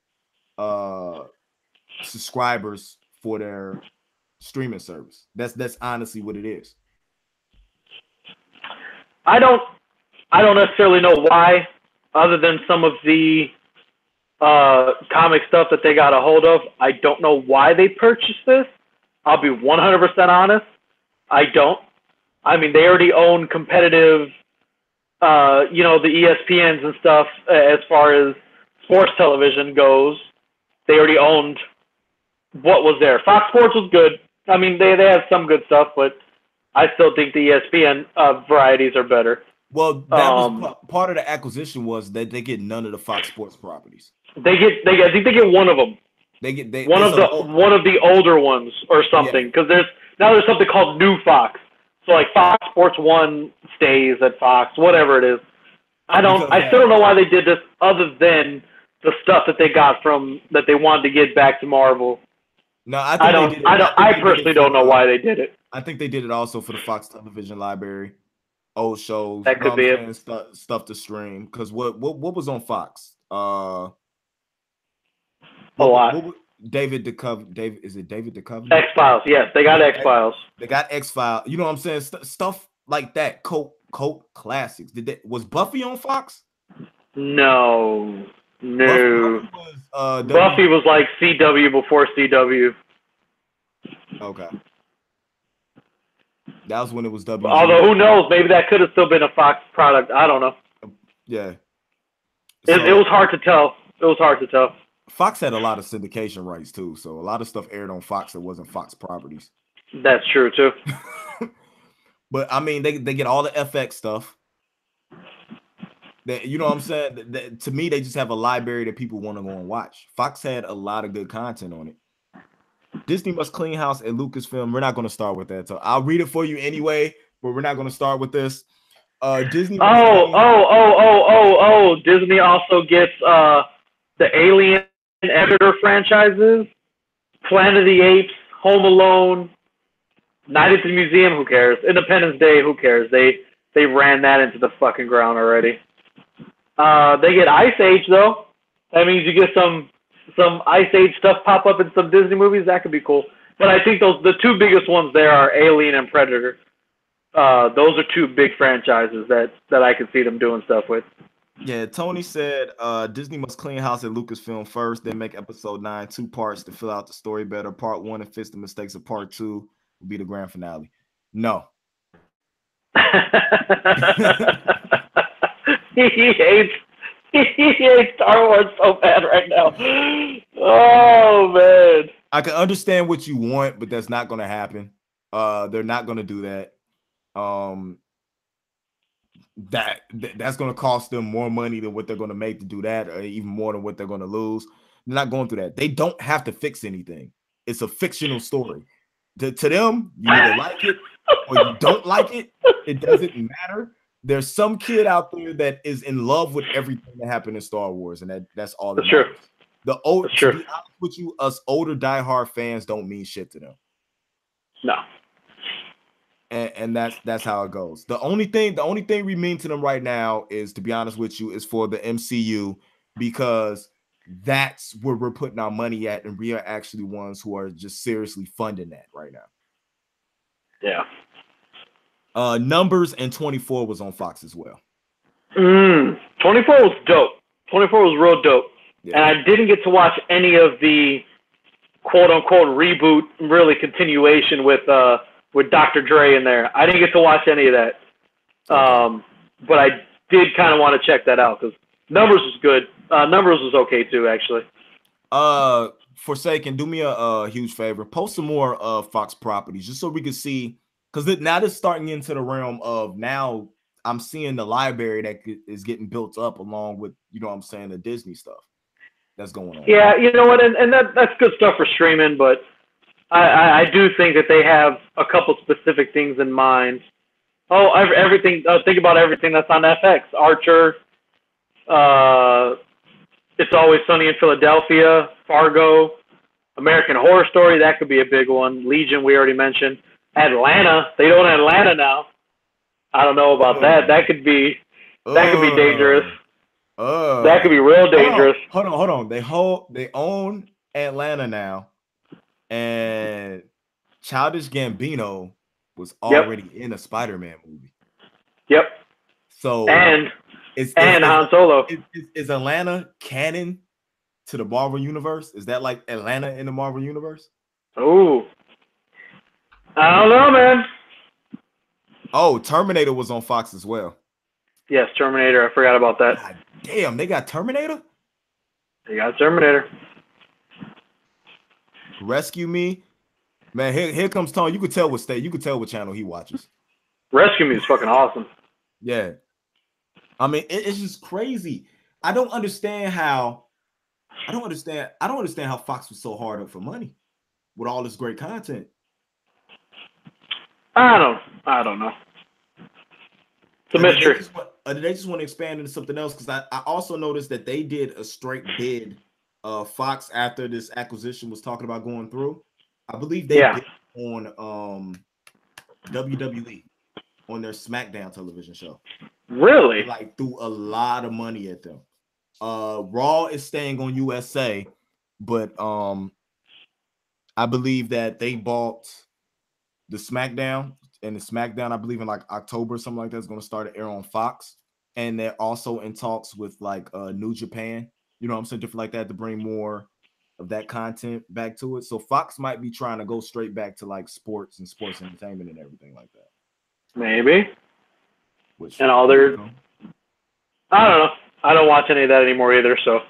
subscribers for their streaming service. That's honestly what it is. I don't necessarily know why, other than some of the comic stuff that they got a hold of. I don't know why they purchased this. I'll be 100% honest. I don't. I mean, they already own competitive, the ESPNs and stuff as far as sports television goes. They already owned what was there. Fox Sports was good. I mean, they have some good stuff, but I still think the ESPN varieties are better. Well, that was part of the acquisition was that they get none of the Fox Sports properties. I think they get one of them. One of the older ones or something, because there's something called New Fox. So like Fox Sports 1 stays at Fox, whatever it is. I still don't know why they did this, other than the stuff that they got that they wanted to get back to Marvel. No, I personally don't know why they did it. I think they did it also for the Fox television library, old shows. That could be it. Stuff to stream. Because what was on Fox? A lot. David Duchovny. Is it David Duchovny? X-Files. Yes, they got X-Files. They got X-Files. You know what I'm saying? Stuff like that. Cult classics. Was Buffy on Fox? No. Buffy was like CW before CW. Okay. That was when it was W. Although who knows? Maybe that could have still been a Fox product. I don't know. Yeah. It was hard to tell. Fox had a lot of syndication rights too, so a lot of stuff aired on Fox that wasn't Fox properties. That's true too. But I mean, they get all the FX stuff. You know what I'm saying? To me, they just have a library that people want to go and watch. Fox had a lot of good content on it. Disney must clean house at Lucasfilm. We're not going to start with that. So I'll read it for you anyway, but we're not going to start with this. Disney. Disney also gets the Alien editor franchises, Planet of the Apes, Home Alone, Night at the Museum. Who cares? Independence Day. Who cares? They ran that into the fucking ground already. They get Ice Age though. That means you get some Ice Age stuff pop up in some Disney movies. That could be cool. But I think the two biggest ones there are Alien and Predator. Those are two big franchises that I could see them doing stuff with. Yeah, Tony said Disney must clean house at Lucasfilm first, then make episode 9 2 parts to fill out the story better. Part 1 and fix the mistakes of part 2 will be the grand finale. No. He hates Star Wars so bad right now. Oh man. I can understand what you want, but that's not going to happen. They're not going to do that. That's going to cost them more money than what they're going to make to do that, or even more than what they're going to lose. They're not going through that. They don't have to fix anything. It's a fictional story. To them, you either like it or you don't like it. It doesn't matter. There's some kid out there that is in love with everything that happened in Star Wars, and that's all that matters. To be honest with you, us older diehard fans don't mean shit to them. No. And that's how it goes. The only thing we mean to them right now is, to be honest with you, is for the MCU, because that's where we're putting our money at, and we are actually ones who are just seriously funding that right now. Yeah. Numbers and 24 was on Fox as well. 24 was dope. 24 was real dope. Yeah. And I didn't get to watch any of the quote unquote reboot, really continuation with Dr. Dre in there. I didn't get to watch any of that. But I did kind of want to check that out because Numbers was good. Numbers was okay too, actually. Forsaken, do me a huge favor. Post some more Fox properties just so we can see. Because now this is starting into the realm of, now I'm seeing the library that is getting built up along with, you know what I'm saying, the Disney stuff that's going on. Yeah, you know what, and that's good stuff for streaming, but I do think that they have a couple specific things in mind. Everything. Think about everything that's on FX. Archer, It's Always Sunny in Philadelphia, Fargo, American Horror Story, that could be a big one. Legion, we already mentioned. Atlanta, they own Atlanta now. I don't know about that. That could be dangerous. That could be real dangerous. Hold on. They own Atlanta now, and Childish Gambino was already in a Spider-Man movie. Yep. So and Han Solo. Is Atlanta canon to the Marvel universe? Is that like Atlanta in the Marvel universe? Ooh. I don't know, man. Oh, Terminator was on Fox as well. Yes, Terminator. I forgot about that. God damn, they got Terminator? They got Terminator. Rescue Me. Man, here comes Tone. You could tell what channel he watches. Rescue Me is fucking awesome. Yeah. I mean, it's just crazy. I don't understand how Fox was so hard up for money with all this great content. I don't know. It's a mystery. They just want to expand into something else, because I also noticed that they did a straight bid. Fox, after this acquisition was talking about going through, I believe they bid on WWE on their SmackDown television show. Really? They, like, threw a lot of money at them. Raw is staying on USA, but I believe that they bought the SmackDown, and the SmackDown, I believe in like October or something like that, is going to start to air on Fox. And they're also in talks with like New Japan, you know what I'm saying, different like that, to bring more of that content back to it. So Fox might be trying to go straight back to like sports and sports entertainment and everything like that. Maybe. Which, and all their, I don't know. I don't watch any of that anymore either, so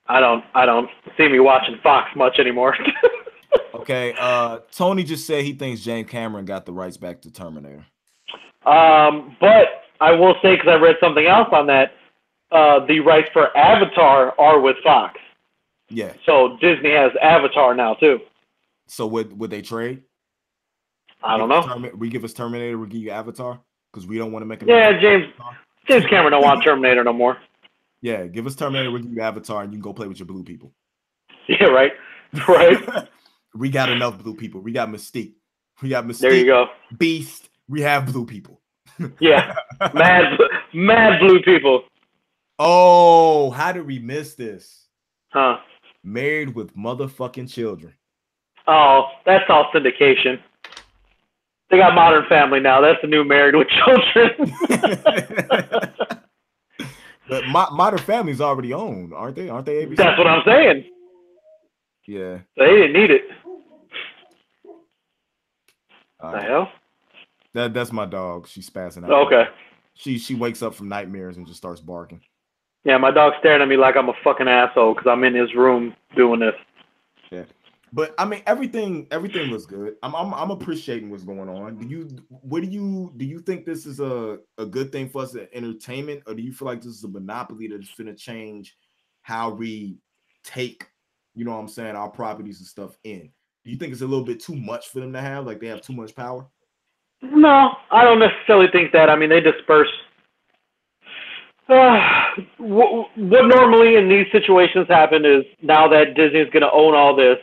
I don't see me watching Fox much anymore. Okay, Tony just said he thinks James Cameron got the rights back to Terminator. But I will say, because I read something else on that, the rights for Avatar are with Fox. Yeah. So Disney has Avatar now too. So would they trade? I don't know. We give us Terminator, we give you Avatar, because we don't want to make it. Yeah, James Cameron don't want Terminator no more. Yeah, give us Terminator, we give you Avatar, and you can go play with your blue people. Yeah, right. Right. We got enough blue people. We got Mystique. There you go. Beast. We have blue people. Yeah. Mad blue people. Oh, how did we miss this? Huh. Married with Motherfucking Children. Oh, that's all syndication. They got Modern Family now. That's the new Married with Children. But Modern Family's already owned, aren't they? Aren't they ABC? That's what I'm saying. Yeah. They didn't need it. The hell? That's my dog. She's spazzing out. Okay. She wakes up from nightmares and just starts barking. Yeah, my dog's staring at me like I'm a fucking asshole because I'm in his room doing this. Yeah. But I mean, everything looks good. I'm appreciating what's going on. Do you think this is a good thing for us as entertainment, or do you feel like this is a monopoly that's gonna change how we take, you know what I'm saying, our properties and stuff in? Do you think it's a little bit too much for them to have? Like they have too much power? No, I don't necessarily think that. I mean, they disperse. What normally in these situations happen is, now that Disney is going to own all this,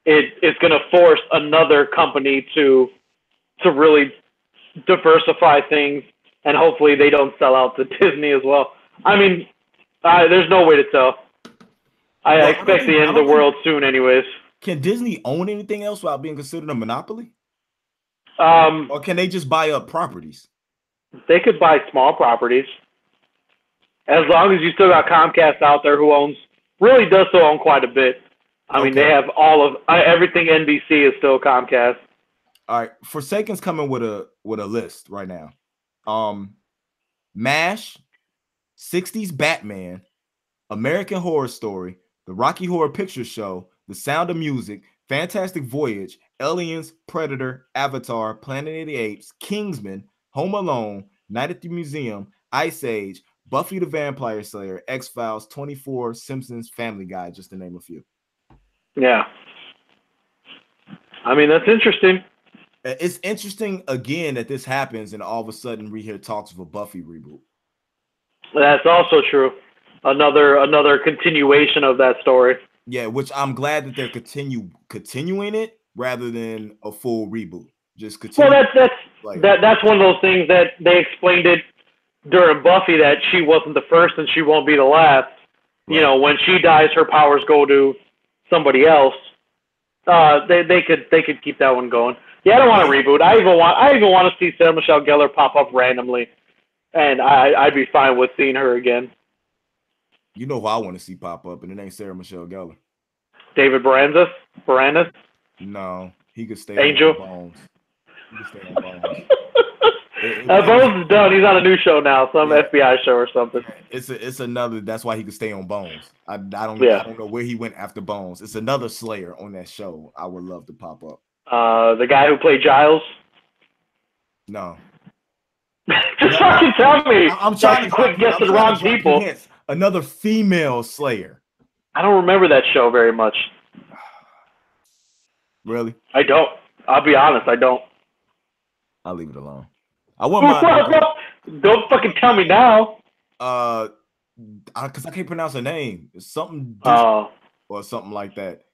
it's going to force another company to really diversify things, and hopefully they don't sell out to Disney as well. I mean, there's no way to tell. I expect the end of the world soon anyways. Can Disney own anything else without being considered a monopoly? Or can they just buy up properties? They could buy small properties. As long as you still got Comcast out there, who really does still own quite a bit. I mean, they have all of everything. NBC is still Comcast. All right, Forsaken's coming with a list right now. MASH, 60s Batman, American Horror Story, The Rocky Horror Picture Show, The Sound of Music, Fantastic Voyage, Aliens, Predator, Avatar, Planet of the Apes, Kingsman, Home Alone, Night at the Museum, Ice Age, Buffy the Vampire Slayer, X-Files, 24, Simpsons, Family Guy, just to name a few. Yeah. I mean, that's interesting. It's interesting, again, that this happens and all of a sudden we hear talks of a Buffy reboot. That's also true. Another continuation of that story. Yeah, which I'm glad that they're continuing it rather than a full reboot. Just continue. Well, that's one of those things that they explained it during Buffy, that she wasn't the first and she won't be the last. Right. You know, when she dies, her powers go to somebody else. They could keep that one going. Yeah, I don't want a reboot. I even want to see Sarah Michelle Gellar pop up randomly, and I'd be fine with seeing her again. You know who I want to see pop up, and it ain't Sarah Michelle Gellar. David Boreanaz? No, he could stay Angel? on Bones. He could stay on Bones. Bones is done. He's on a new show now, some Yeah. FBI show or something. It's another. That's why he could stay on Bones. I don't know where he went after Bones. It's another Slayer on that show. I would love to pop up. The guy who played Giles. No. Just fucking tell me. I'm trying to quit guessing wrong people. Another female Slayer. I don't remember that show very much. Really? I don't. I'll be honest. I don't. I'll leave it alone. I wouldn't mind. Don't fucking tell me now. Because I can't pronounce her name. It's something or something like that.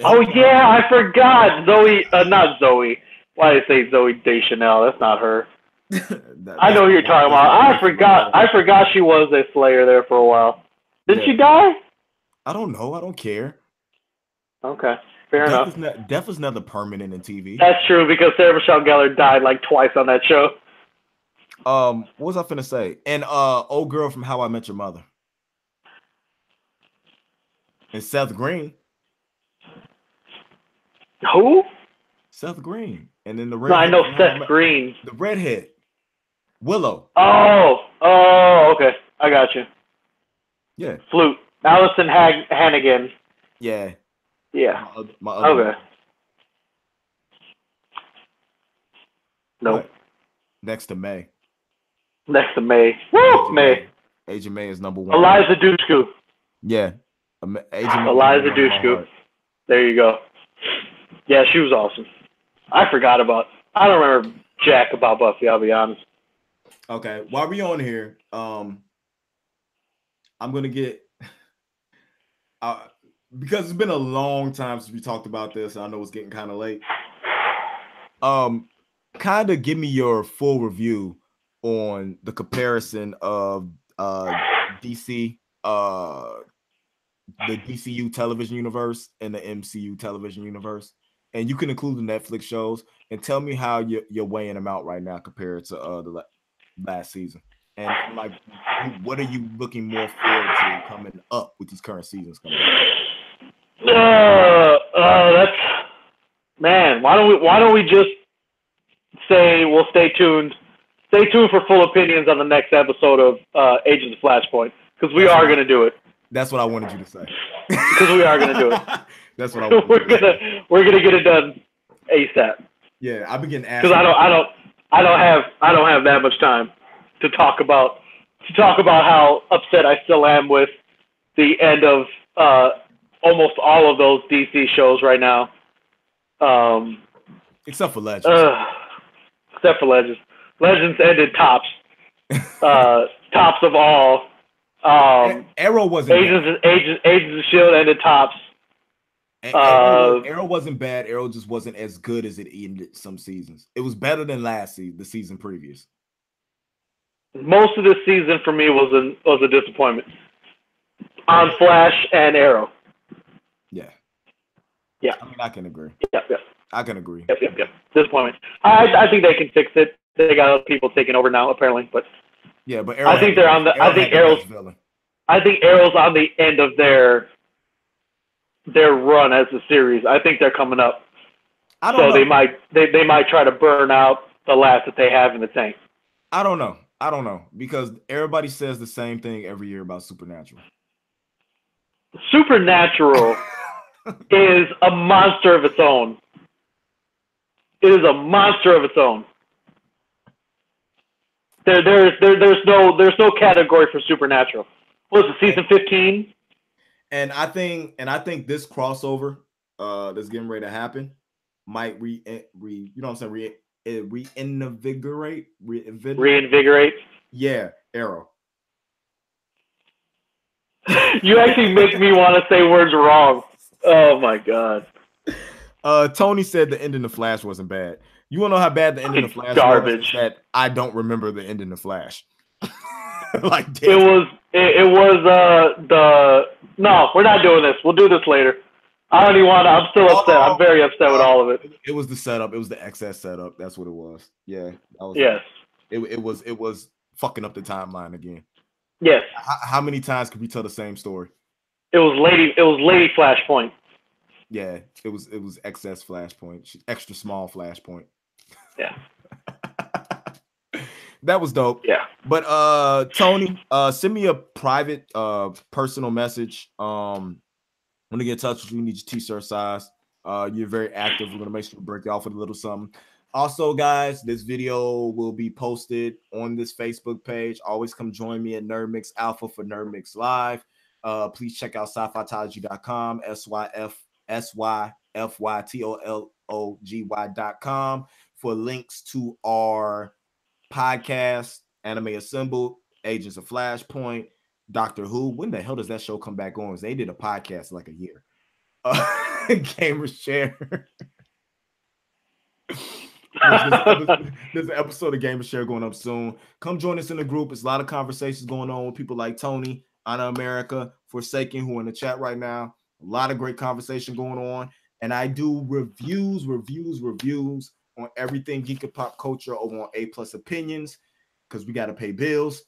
Oh yeah, I forgot. Zoe, not Zoe. Why did I say Zoe Deschanel? That's not her. I know who you're talking about. I forgot she was a Slayer there for a while. Didn't she die? I don't know. I don't care. Okay, fair enough. Death is never permanent in TV. That's true because Sarah Michelle Gellar died like twice on that show. What was I finna say? And old girl from How I Met Your Mother. And Seth Green. Who? Seth Green. And then the redhead. No, I know Seth Green. The redhead. Willow. Oh, okay. I got you. Yeah. Flute. Allison Hannigan. Yeah. Yeah. My other okay. One. Nope. Next to May. Next to May. Woo! May. Agent May is number one. Eliza Dushku. Yeah. Eliza Dushku. There you go. Yeah, she was awesome. I don't remember jack about Buffy, I'll be honest. Okay. While we on here, I'm gonna get because it's been a long time since we talked about this. I know it's getting kind of late. Kind of give me your full review on the comparison of DC, the DCU television universe and the MCU television universe, and you can include the Netflix shows, and tell me how you're weighing them out right now compared to the last season, and like what are you looking more forward to coming up with these current seasons coming up? That's man. Why don't we just say we'll stay tuned. Stay tuned for full opinions on the next episode of Agents of Flashpoint, because we are going to do it. That's what I wanted you to say. Because we are going to do it. That's what I wanted. We're gonna get it done ASAP. Yeah, I've been getting asked. Because I don't have that much time to talk about how upset I still am with the end of almost all of those DC shows right now. Except for Legends. Except for Legends. Legends ended tops. Tops of all. Arrow wasn't Agents of S.H.I.E.L.D. ended tops. Arrow wasn't bad. Arrow just wasn't as good as it ended some seasons. It was better than the season previous. Most of this season for me was a disappointment on Flash and Arrow. Yeah. Yeah. I mean, I can agree. Yep. I can agree. Yep. Disappointment. I think they can fix it. They got other people taking over now, apparently. But yeah, but Arrow, I think they're on the. I think Arrow's on the end of their run as a series. I think they're coming up. So they might try to burn out the last that they have in the tank. I don't know because everybody says the same thing every year about Supernatural. Supernatural is a monster of its own. It is a monster of its own. There's no category for Supernatural. What was it, season 15? And I think this crossover that's getting ready to happen might reinvigorate. Yeah, Arrow. You actually make me want to say words wrong. Oh my god. Tony said the ending of Flash wasn't bad. You want to know how bad the ending of Flash garbage. Was? That I don't remember the ending of Flash. Like damn. It was no, we're not doing this. We'll do this later. I don't even want to. I'm still upset. I'm very upset with all of it. It was the setup. It was the excess setup. That's what it was. Yeah. Yes. It was fucking up the timeline again. Yes. How many times could we tell the same story? It was Lady Flashpoint. Yeah, it was excess Flashpoint, extra small Flashpoint. Yeah. That was dope. Yeah. But Tony, send me a private personal message. Want to get in touch with you, need your t-shirt size. You're very active. We're gonna make sure to break you off with a little something. Also, guys, this video will be posted on this Facebook page. Always come join me at NerdMix Alpha for NerdMix Live. Please check out sci-fi-tology.com, SYFYTOLOGY.com for links to our podcast, Anime Assembled, Agents of Flashpoint, Doctor Who. When the hell does that show come back on? They did a podcast like a year. Gamer Share. There's an episode of Gamer Share going up soon. Come join us in the group. There's a lot of conversations going on with people like Tony, Anna America, Forsaken, who are in the chat right now. A lot of great conversation going on. And I do reviews on everything geek and pop culture over on A Plus Opinions because we got to pay bills.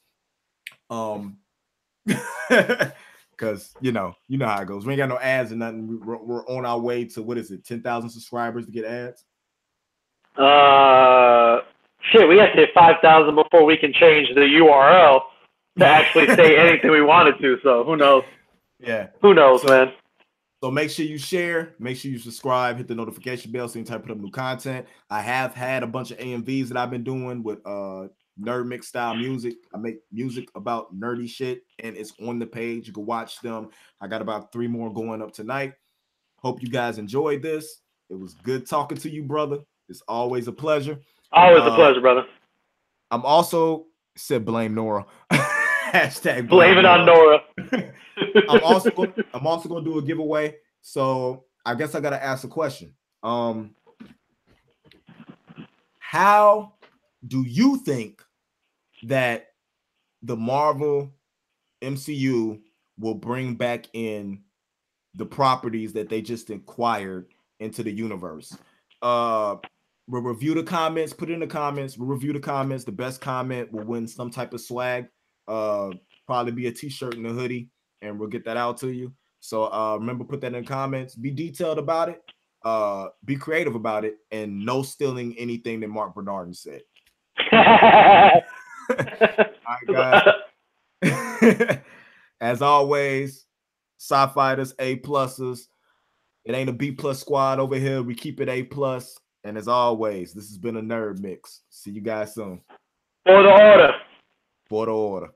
Because you know how it goes. We ain't got no ads and nothing. We're on our way to, what is it, 10,000 subscribers to get ads? Shit, we have to hit 5,000 before we can change the URL to actually say anything we wanted to. So who knows? Yeah, who knows, man. So make sure you share, make sure you subscribe, hit the notification bell so you can put up new content. I have had a bunch of AMVs that I've been doing with NerdMix style music. I make music about nerdy shit, and it's on the page. You can watch them. I got about 3 more going up tonight. Hope you guys enjoyed this. It was good talking to you, brother. It's always a pleasure. Always a pleasure, brother. I'm also said blame Nora. Hashtag blame it on Nora. I'm also going to do a giveaway. So I guess I got to ask a question. How do you think that the Marvel MCU will bring back in the properties that they just acquired into the universe? We'll review the comments. Put it in the comments. We'll review the comments. The best comment will win some type of swag. Probably be a t-shirt and a hoodie, and we'll get that out to you. So remember, put that in the comments. Be detailed about it. Be creative about it, and no stealing anything that Mark Bernardin said. All right, guys. As always, Sci-Fighters A+. It ain't a B+ squad over here. We keep it A+. And as always, this has been a Nerd Mix. See you guys soon. For the order. For the order.